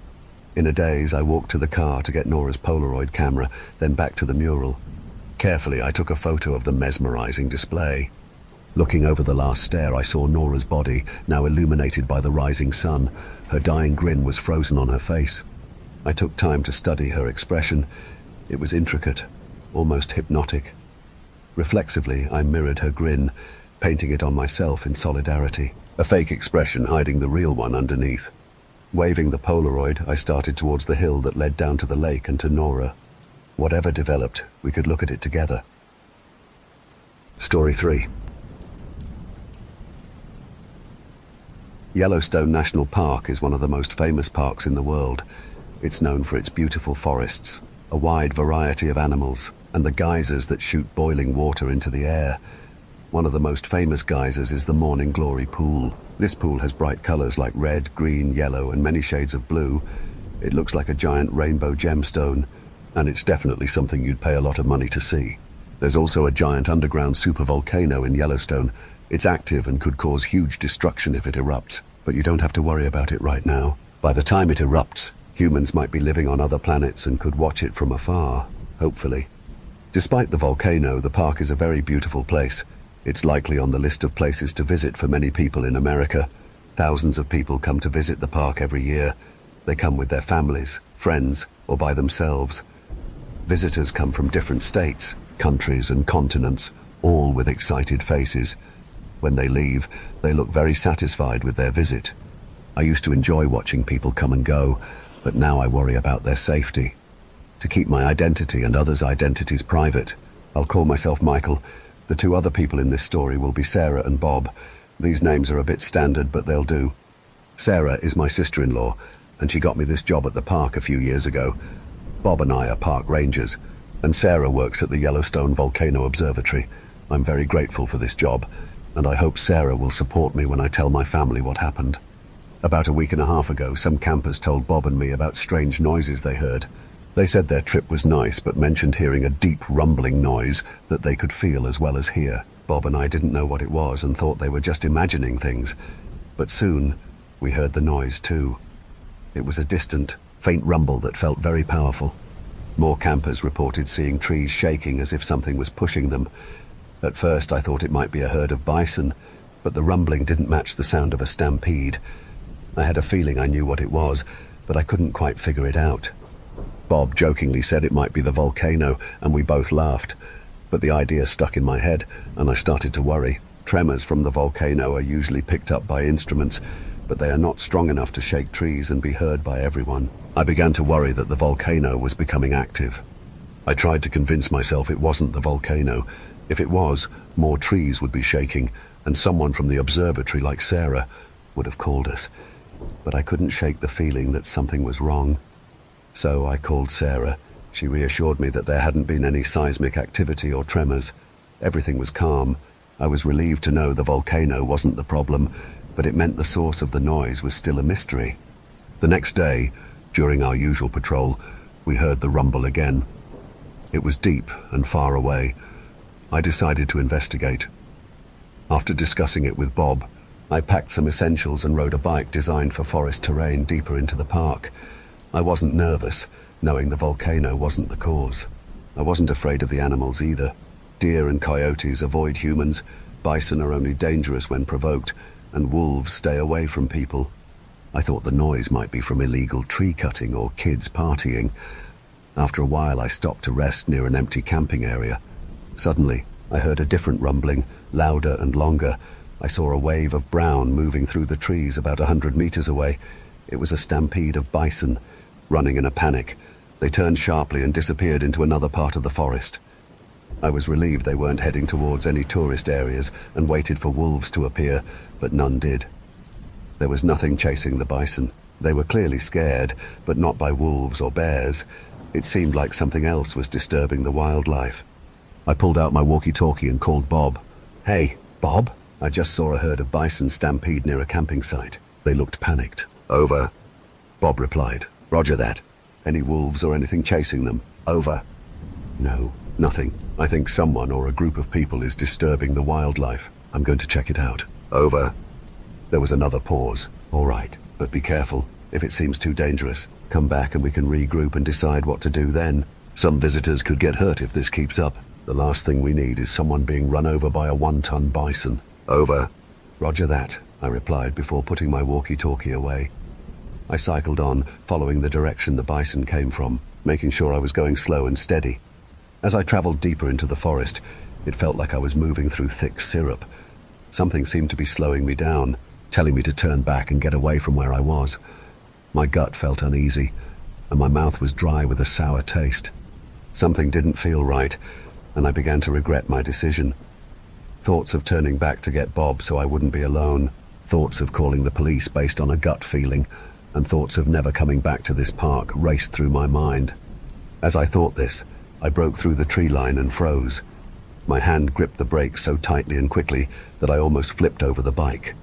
Speaker 1: In a daze, I walked to the car to get Nora's Polaroid camera, then back to the mural. Carefully, I took a photo of the mesmerizing display. Looking over the last stair, I saw Nora's body, now illuminated by the rising sun. Her dying grin was frozen on her face. I took time to study her expression. It was intricate, almost hypnotic. Reflexively, I mirrored her grin, painting it on myself in solidarity, a fake expression hiding the real one underneath. Waving the Polaroid, I started towards the hill that led down to the lake and to Nora. Whatever developed, we could look at it together. Story 3. Yellowstone National Park is one of the most famous parks in the world. It's known for its beautiful forests, a wide variety of animals, and the geysers that shoot boiling water into the air. One of the most famous geysers is the Morning Glory Pool. This pool has bright colors like red, green, yellow, and many shades of blue. It looks like a giant rainbow gemstone, and it's definitely something you'd pay a lot of money to see. There's also a giant underground supervolcano in Yellowstone. It's active and could cause huge destruction if it erupts, but you don't have to worry about it right now. By the time it erupts, humans might be living on other planets and could watch it from afar, hopefully. Despite the volcano, the park is a very beautiful place. It's likely on the list of places to visit for many people in America. Thousands of people come to visit the park every year, They come with their families, friends, or by themselves. Visitors come from different states, countries, and continents, all with excited faces. When they leave, they look very satisfied with their visit. I used to enjoy watching people come and go, but now I worry about their safety. To keep my identity and others' identities private, I'll call myself Michael. The two other people in this story will be Sarah and Bob. These names are a bit standard, but they'll do. Sarah is my sister-in-law, and she got me this job at the park a few years ago. Bob and I are park rangers, and Sarah works at the Yellowstone Volcano Observatory. I'm very grateful for this job, and I hope Sarah will support me when I tell my family what happened. About a week and a half ago, some campers told Bob and me about strange noises they heard. They said their trip was nice, but mentioned hearing a deep rumbling noise that they could feel as well as hear. Bob and I didn't know what it was and thought they were just imagining things. But soon, we heard the noise too. It was a distant, faint rumble that felt very powerful. More campers reported seeing trees shaking as if something was pushing them. At first, I thought it might be a herd of bison, but the rumbling didn't match the sound of a stampede. I had a feeling I knew what it was, but I couldn't quite figure it out. Bob jokingly said it might be the volcano, and we both laughed. But the idea stuck in my head, and I started to worry. Tremors from the volcano are usually picked up by instruments, but they are not strong enough to shake trees and be heard by everyone. I began to worry that the volcano was becoming active. I tried to convince myself it wasn't the volcano. If it was, more trees would be shaking, and someone from the observatory like Sarah would have called us. But I couldn't shake the feeling that something was wrong. So I called Sarah. She reassured me that there hadn't been any seismic activity or tremors. Everything was calm. I was relieved to know the volcano wasn't the problem, but it meant the source of the noise was still a mystery. The next day, during our usual patrol, we heard the rumble again. It was deep and far away. I decided to investigate. After discussing it with Bob, I packed some essentials and rode a bike designed for forest terrain deeper into the park. I wasn't nervous, knowing the volcano wasn't the cause. I wasn't afraid of the animals either. Deer and coyotes avoid humans, bison are only dangerous when provoked, and wolves stay away from people. I thought the noise might be from illegal tree cutting or kids partying. After a while, I stopped to rest near an empty camping area. Suddenly, I heard a different rumbling, louder and longer. I saw a wave of brown moving through the trees about 100 meters away. It was a stampede of bison. Running in a panic, they turned sharply and disappeared into another part of the forest. I was relieved they weren't heading towards any tourist areas and waited for wolves to appear, but none did. There was nothing chasing the bison. They were clearly scared, but not by wolves or bears. It seemed like something else was disturbing the wildlife. I pulled out my walkie-talkie and called Bob. "Hey, Bob? I just saw a herd of bison stampede near a camping site. They looked panicked." "Over." Bob replied. "Roger that. Any wolves or anything chasing them?" "Over." "No, nothing. I think someone or a group of people is disturbing the wildlife. I'm going to check it out." "Over." There was another pause. "All right, but be careful. If it seems too dangerous, come back and we can regroup and decide what to do then. Some visitors could get hurt if this keeps up. The last thing we need is someone being run over by a 1-ton bison." "Over." "Roger that," I replied before putting my walkie-talkie away. I cycled on, following the direction the bison came from, making sure I was going slow and steady. As I traveled deeper into the forest, it felt like I was moving through thick syrup. Something seemed to be slowing me down, telling me to turn back and get away from where I was. My gut felt uneasy, and my mouth was dry with a sour taste. Something didn't feel right, and I began to regret my decision. Thoughts of turning back to get Bob so I wouldn't be alone, thoughts of calling the police based on a gut feeling, and thoughts of never coming back to this park raced through my mind. As I thought this, I broke through the tree line and froze. My hand gripped the brakes so tightly and quickly that I almost flipped over the bike.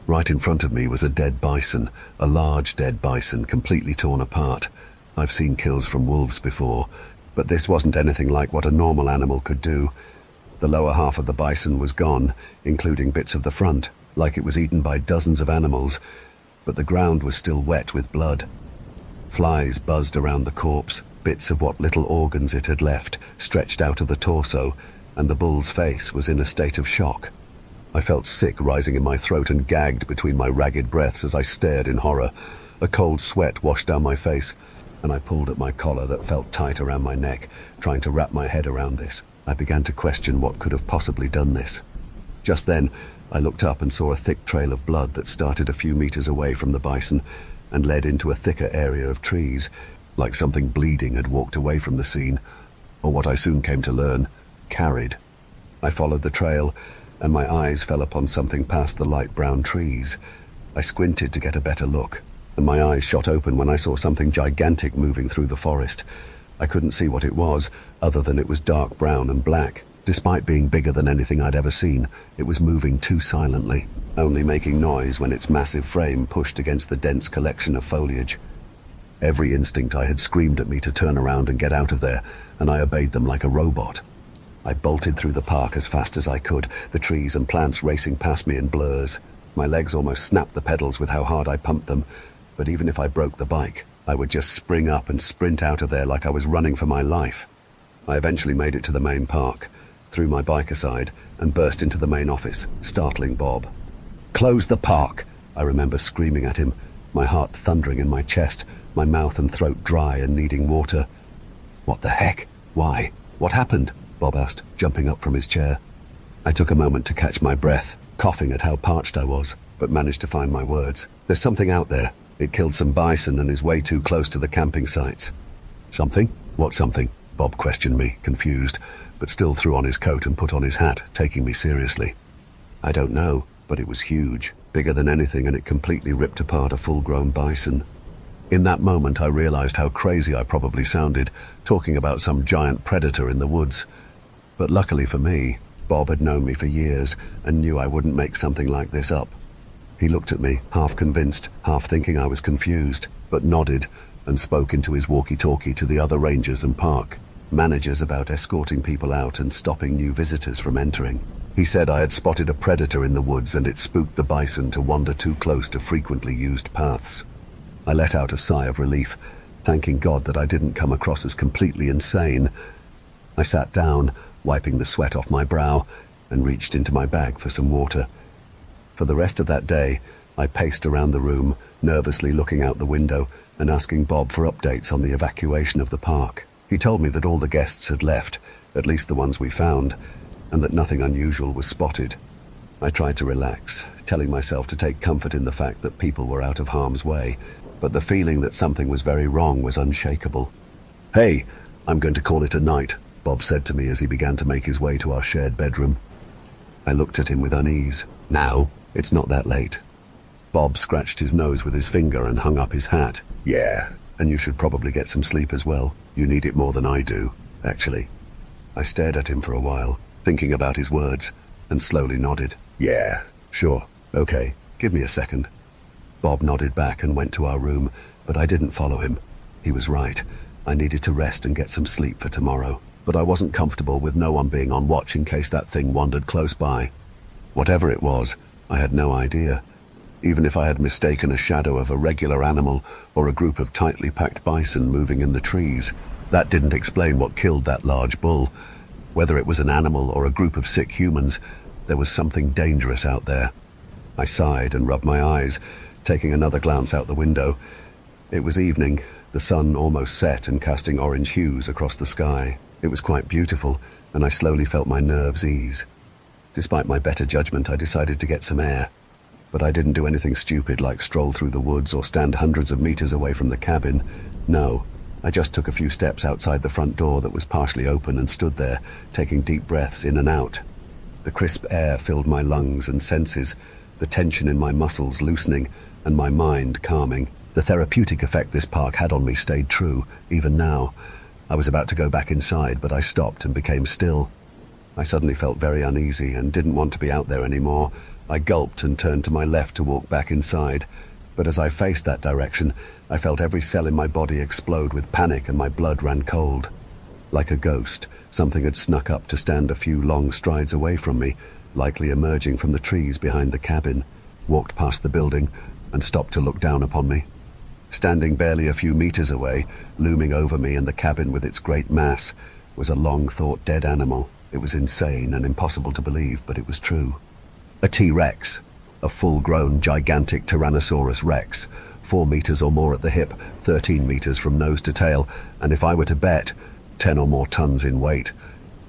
Speaker 1: Right in front of me was a dead bison, a large dead bison completely torn apart. I've seen kills from wolves before, but this wasn't anything like what a normal animal could do. The lower half of the bison was gone, including bits of the front, like it was eaten by dozens of animals, but the ground was still wet with blood. Flies buzzed around the corpse, bits of what little organs it had left stretched out of the torso, and the bull's face was in a state of shock. I felt sick rising in my throat and gagged between my ragged breaths as I stared in horror. A cold sweat washed down my face, and I pulled at my collar that felt tight around my neck, trying to wrap my head around this. I began to question what could have possibly done this. Just then, I looked up and saw a thick trail of blood that started a few meters away from the bison and led into a thicker area of trees, like something bleeding had walked away from the scene, or what I soon came to learn, carried. I followed the trail, and my eyes fell upon something past the light brown trees. I squinted to get a better look, and my eyes shot open when I saw something gigantic moving through the forest. I couldn't see what it was, other than it was dark brown and black. Despite being bigger than anything I'd ever seen, it was moving too silently, only making noise when its massive frame pushed against the dense collection of foliage. Every instinct I had screamed at me to turn around and get out of there, and I obeyed them like a robot. I bolted through the park as fast as I could, the trees and plants racing past me in blurs. My legs almost snapped the pedals with how hard I pumped them, but even if I broke the bike, I would just spring up and sprint out of there like I was running for my life. I eventually made it to the main park, threw my bike aside, and burst into the main office, startling Bob. "Close the park!" I remember screaming at him, my heart thundering in my chest, my mouth and throat dry and needing water. "What the heck? Why? What happened?" Bob asked, jumping up from his chair. I took a moment to catch my breath, coughing at how parched I was, but managed to find my words. "There's something out there. It killed some bison and is way too close to the camping sites." "Something? What something?" Bob questioned me, confused, but still threw on his coat and put on his hat, taking me seriously. "I don't know, but it was huge, bigger than anything, and it completely ripped apart a full-grown bison." In that moment, I realized how crazy I probably sounded, talking about some giant predator in the woods. But luckily for me, Bob had known me for years and knew I wouldn't make something like this up. He looked at me, half convinced, half thinking I was confused, but nodded and spoke into his walkie-talkie to the other rangers and park managers about escorting people out and stopping new visitors from entering. He said I had spotted a predator in the woods and it spooked the bison to wander too close to frequently used paths. I let out a sigh of relief, thanking God that I didn't come across as completely insane. I sat down, wiping the sweat off my brow, and reached into my bag for some water. For the rest of that day, I paced around the room, nervously looking out the window and asking Bob for updates on the evacuation of the park. He told me that all the guests had left, at least the ones we found, and that nothing unusual was spotted. I tried to relax, telling myself to take comfort in the fact that people were out of harm's way, but the feeling that something was very wrong was unshakable. "Hey, I'm going to call it a night," Bob said to me as he began to make his way to our shared bedroom. I looked at him with unease. "Now? It's not that late." Bob scratched his nose with his finger and hung up his hat. "Yeah, and you should probably get some sleep as well. You need it more than I do, actually." I stared at him for a while, thinking about his words, and slowly nodded. "Yeah, sure, okay, give me a second." Bob nodded back and went to our room, but I didn't follow him. He was right. I needed to rest and get some sleep for tomorrow, but I wasn't comfortable with no one being on watch in case that thing wandered close by. Whatever it was, I had no idea. Even if I had mistaken a shadow of a regular animal or a group of tightly packed bison moving in the trees, that didn't explain what killed that large bull. Whether it was an animal or a group of sick humans, there was something dangerous out there. I sighed and rubbed my eyes, taking another glance out the window. It was evening, the sun almost set and casting orange hues across the sky. It was quite beautiful, and I slowly felt my nerves ease. Despite my better judgment, I decided to get some air. But I didn't do anything stupid like stroll through the woods or stand hundreds of meters away from the cabin. No, I just took a few steps outside the front door that was partially open and stood there, taking deep breaths in and out. The crisp air filled my lungs and senses, the tension in my muscles loosening, and my mind calming. The therapeutic effect this park had on me stayed true, even now. I was about to go back inside, but I stopped and became still. I suddenly felt very uneasy and didn't want to be out there anymore. I gulped and turned to my left to walk back inside, but as I faced that direction, I felt every cell in my body explode with panic and my blood ran cold. Like a ghost, something had snuck up to stand a few long strides away from me, likely emerging from the trees behind the cabin, walked past the building, and stopped to look down upon me. Standing barely a few meters away, looming over me in the cabin with its great mass, was a long-thought dead animal. It was insane and impossible to believe, but it was true. A T-Rex, a full-grown gigantic Tyrannosaurus Rex, 4 meters or more at the hip, 13 meters from nose to tail, and if I were to bet, 10 or more tons in weight.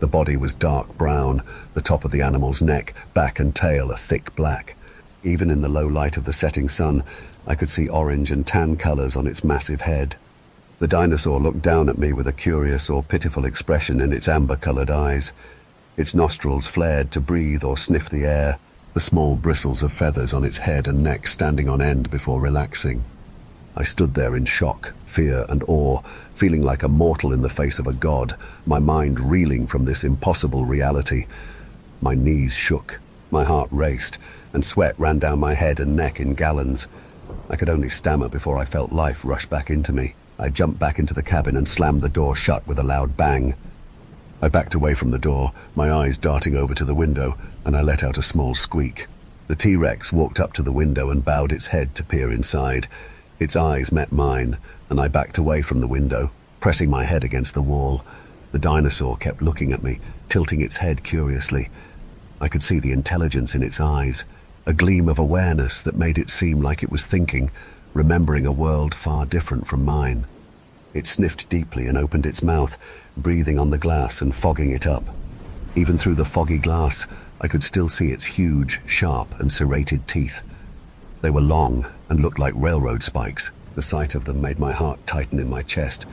Speaker 1: The body was dark brown, the top of the animal's neck, back and tail a thick black. Even in the low light of the setting sun, I could see orange and tan colors on its massive head. The dinosaur looked down at me with a curious or pitiful expression in its amber-colored eyes. Its nostrils flared to breathe or sniff the air, the small bristles of feathers on its head and neck standing on end before relaxing. I stood there in shock, fear, and awe, feeling like a mortal in the face of a god, my mind reeling from this impossible reality. My knees shook, my heart raced, and sweat ran down my head and neck in gallons. I could only stammer before I felt life rush back into me. I jumped back into the cabin and slammed the door shut with a loud bang. I backed away from the door, my eyes darting over to the window, and I let out a small squeak. The T-Rex walked up to the window and bowed its head to peer inside. Its eyes met mine, and I backed away from the window, pressing my head against the wall. The dinosaur kept looking at me, tilting its head curiously. I could see the intelligence in its eyes, a gleam of awareness that made it seem like it was thinking, remembering a world far different from mine. It sniffed deeply and opened its mouth, breathing on the glass and fogging it up. Even through the foggy glass, I could still see its huge, sharp and serrated teeth. They were long and looked like railroad spikes. The sight of them made my heart tighten in my chest,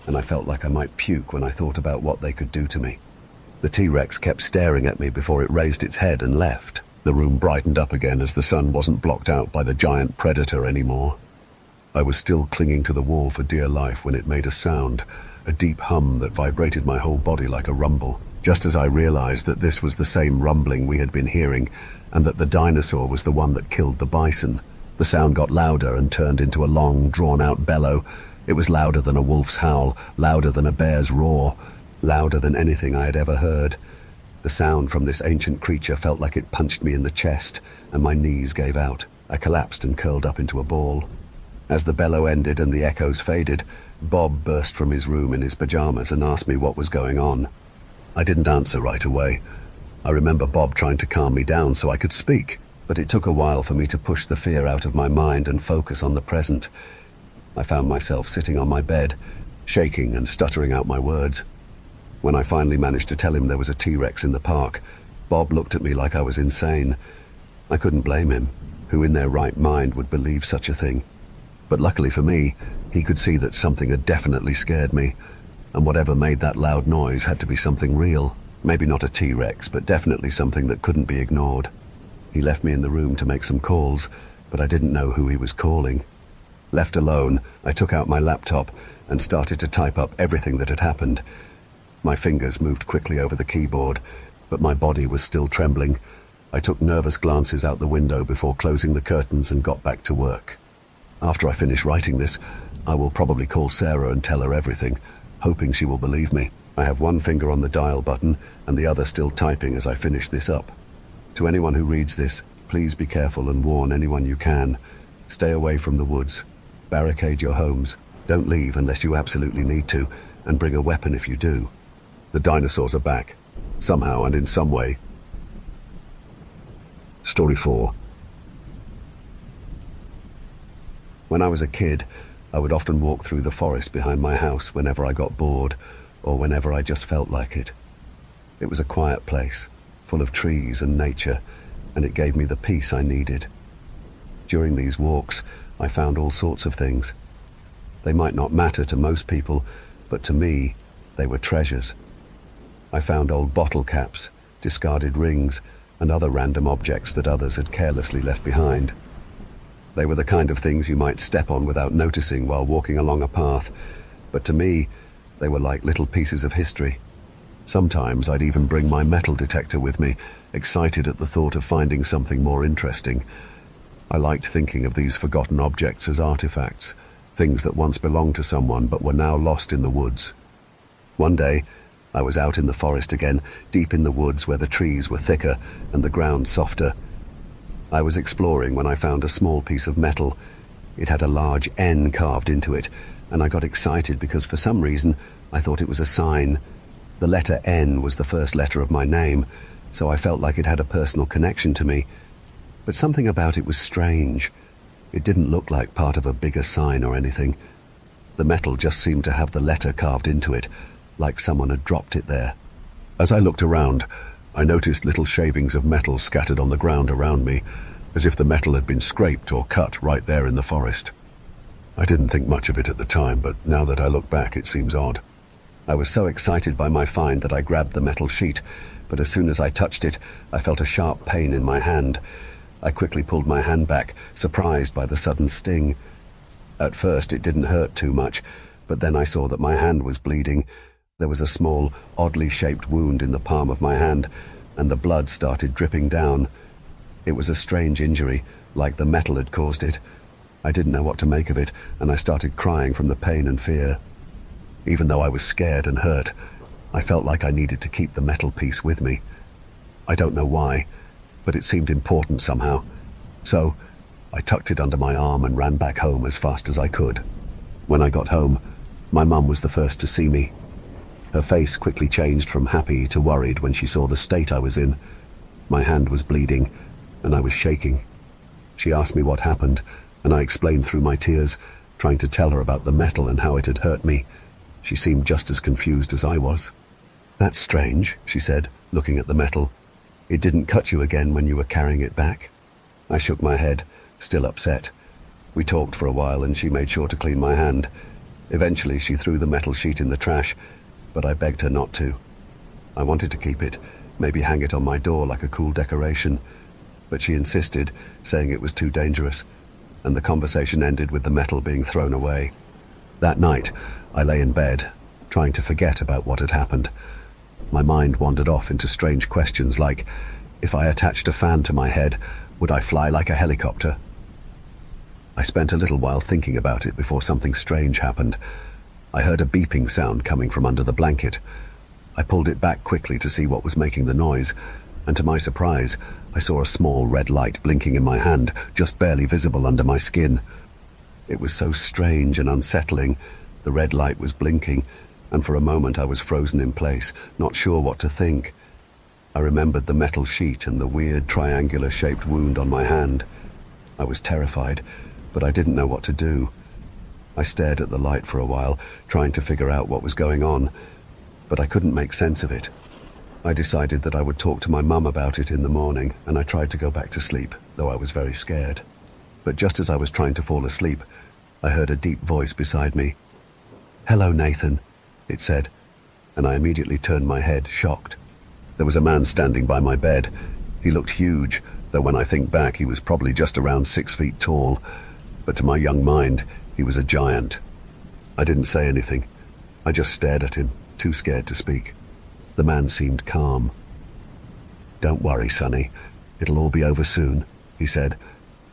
Speaker 1: and I felt like I might puke when I thought about what they could do to me. The T-Rex kept staring at me before it raised its head and left. The room brightened up again as the sun wasn't blocked out by the giant predator anymore. I was still clinging to the wall for dear life when it made a sound, a deep hum that vibrated my whole body like a rumble. Just as I realized that this was the same rumbling we had been hearing, and that the dinosaur was the one that killed the bison, the sound got louder and turned into a long, drawn-out bellow. It was louder than a wolf's howl, louder than a bear's roar, louder than anything I had ever heard. The sound from this ancient creature felt like it punched me in the chest, and my knees gave out. I collapsed and curled up into a ball. As the bellow ended and the echoes faded, Bob burst from his room in his pajamas and asked me what was going on. I didn't answer right away. I remember Bob trying to calm me down so I could speak, but it took a while for me to push the fear out of my mind and focus on the present. I found myself sitting on my bed, shaking and stuttering out my words. When I finally managed to tell him there was a T-Rex in the park, Bob looked at me like I was insane. I couldn't blame him. Who in their right mind would believe such a thing? But luckily for me, he could see that something had definitely scared me, and whatever made that loud noise had to be something real. Maybe not a T-Rex, but definitely something that couldn't be ignored. He left me in the room to make some calls, but I didn't know who he was calling. Left alone, I took out my laptop and started to type up everything that had happened. My fingers moved quickly over the keyboard, but my body was still trembling. I took nervous glances out the window before closing the curtains and got back to work. After I finish writing this, I will probably call Sarah and tell her everything, hoping she will believe me. I have one finger on the dial button and the other still typing as I finish this up. To anyone who reads this, please be careful and warn anyone you can. Stay away from the woods. Barricade your homes. Don't leave unless you absolutely need to, and bring a weapon if you do. The dinosaurs are back, somehow and in some way. Story 4. When I was a kid, I would often walk through the forest behind my house whenever I got bored, or whenever I just felt like it. It was a quiet place, full of trees and nature, and it gave me the peace I needed. During these walks, I found all sorts of things. They might not matter to most people, but to me, they were treasures. I found old bottle caps, discarded rings, and other random objects that others had carelessly left behind. They were the kind of things you might step on without noticing while walking along a path, but to me, they were like little pieces of history. Sometimes I'd even bring my metal detector with me, excited at the thought of finding something more interesting. I liked thinking of these forgotten objects as artifacts, things that once belonged to someone but were now lost in the woods. One day, I was out in the forest again, deep in the woods where the trees were thicker and the ground softer. I was exploring when I found a small piece of metal. It had a large N carved into it, and I got excited because for some reason I thought it was a sign. The letter N was the first letter of my name, so I felt like it had a personal connection to me. But something about it was strange. It didn't look like part of a bigger sign or anything. The metal just seemed to have the letter carved into it, like someone had dropped it there. As I looked around, I noticed little shavings of metal scattered on the ground around me, as if the metal had been scraped or cut right there in the forest. I didn't think much of it at the time, but now that I look back, it seems odd. I was so excited by my find that I grabbed the metal sheet, but as soon as I touched it, I felt a sharp pain in my hand. I quickly pulled my hand back, surprised by the sudden sting. At first, it didn't hurt too much, but then I saw that my hand was bleeding. There was a small, oddly shaped wound in the palm of my hand, and the blood started dripping down. It was a strange injury, like the metal had caused it. I didn't know what to make of it, and I started crying from the pain and fear. Even though I was scared and hurt, I felt like I needed to keep the metal piece with me. I don't know why, but it seemed important somehow. So, I tucked it under my arm and ran back home as fast as I could. When I got home, my mum was the first to see me. Her face quickly changed from happy to worried when she saw the state I was in. My hand was bleeding, and I was shaking. She asked me what happened, and I explained through my tears, trying to tell her about the metal and how it had hurt me. She seemed just as confused as I was. "That's strange," she said, looking at the metal. "It didn't cut you again when you were carrying it back?" I shook my head, still upset. We talked for a while and she made sure to clean my hand. Eventually she threw the metal sheet in the trash, but I begged her not to. I wanted to keep it, maybe hang it on my door like a cool decoration, but she insisted, saying it was too dangerous, and the conversation ended with the metal being thrown away. That night, I lay in bed, trying to forget about what had happened. My mind wandered off into strange questions like, if I attached a fan to my head, would I fly like a helicopter? I spent a little while thinking about it before something strange happened. I heard a beeping sound coming from under the blanket. I pulled it back quickly to see what was making the noise, and to my surprise, I saw a small red light blinking in my hand, just barely visible under my skin. It was so strange and unsettling. The red light was blinking, and for a moment I was frozen in place, not sure what to think. I remembered the metal sheet and the weird triangular-shaped wound on my hand. I was terrified, but I didn't know what to do. I stared at the light for a while, trying to figure out what was going on, but I couldn't make sense of it. I decided that I would talk to my mum about it in the morning, and I tried to go back to sleep, though I was very scared. But just as I was trying to fall asleep, I heard a deep voice beside me. "Hello, Nathan," it said, and I immediately turned my head, shocked. There was a man standing by my bed. He looked huge, though when I think back he was probably just around 6 feet tall, but to my young mind, he was a giant. I didn't say anything. I just stared at him, too scared to speak. The man seemed calm. "Don't worry, Sonny. It'll all be over soon," he said,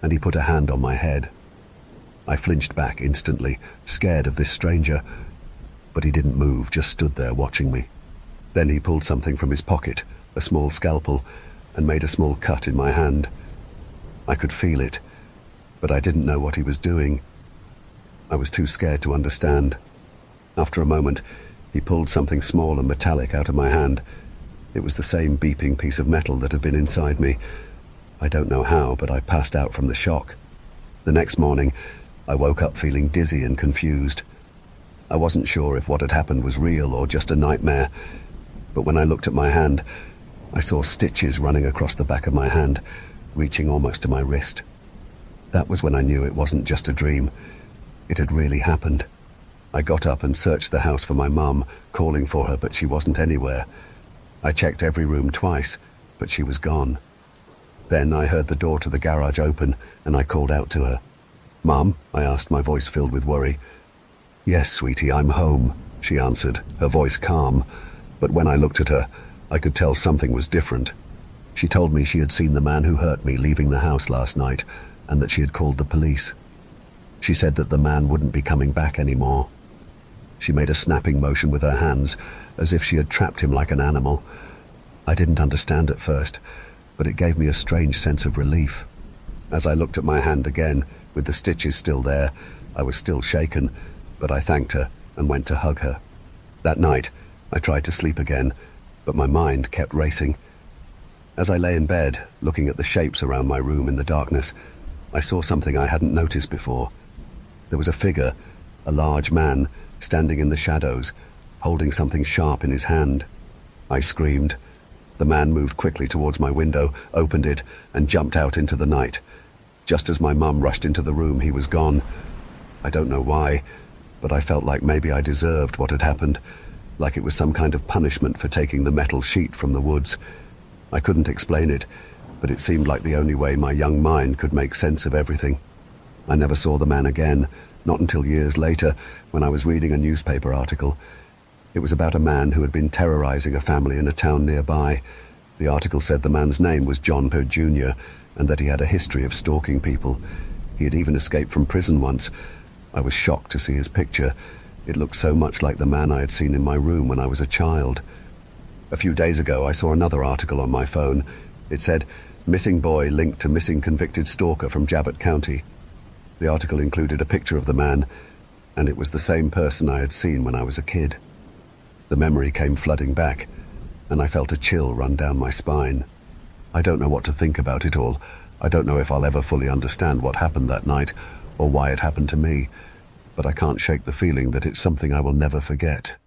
Speaker 1: and he put a hand on my head. I flinched back instantly, scared of this stranger, but he didn't move, just stood there watching me. Then he pulled something from his pocket, a small scalpel, and made a small cut in my hand. I could feel it, but I didn't know what he was doing. I was too scared to understand. After a moment, he pulled something small and metallic out of my hand. It was the same beeping piece of metal that had been inside me. I don't know how, but I passed out from the shock. The next morning, I woke up feeling dizzy and confused. I wasn't sure if what had happened was real or just a nightmare, but when I looked at my hand, I saw stitches running across the back of my hand, reaching almost to my wrist. That was when I knew it wasn't just a dream. It had really happened. I got up and searched the house for my mum, calling for her, but she wasn't anywhere. I checked every room twice, but she was gone. Then I heard the door to the garage open, and I called out to her. "Mum?" I asked, my voice filled with worry. "Yes, sweetie, I'm home," she answered, her voice calm, but when I looked at her, I could tell something was different. She told me she had seen the man who hurt me leaving the house last night, and that she had called the police. She said that the man wouldn't be coming back anymore. She made a snapping motion with her hands, as if she had trapped him like an animal. I didn't understand at first, but it gave me a strange sense of relief. As I looked at my hand again, with the stitches still there, I was still shaken, but I thanked her and went to hug her. That night, I tried to sleep again, but my mind kept racing. As I lay in bed, looking at the shapes around my room in the darkness, I saw something I hadn't noticed before. There was a figure, a large man, standing in the shadows, holding something sharp in his hand. I screamed. The man moved quickly towards my window, opened it, and jumped out into the night. Just as my mum rushed into the room, he was gone. I don't know why, but I felt like maybe I deserved what had happened, like it was some kind of punishment for taking the metal sheet from the woods. I couldn't explain it, but it seemed like the only way my young mind could make sense of everything. I never saw the man again, not until years later, when I was reading a newspaper article. It was about a man who had been terrorizing a family in a town nearby. The article said the man's name was John Poe Jr., and that he had a history of stalking people. He had even escaped from prison once. I was shocked to see his picture. It looked so much like the man I had seen in my room when I was a child. A few days ago, I saw another article on my phone. It said, "Missing boy linked to missing convicted stalker from Jabbot County." The article included a picture of the man, and it was the same person I had seen when I was a kid. The memory came flooding back, and I felt a chill run down my spine. I don't know what to think about it all. I don't know if I'll ever fully understand what happened that night, or why it happened to me, but I can't shake the feeling that it's something I will never forget.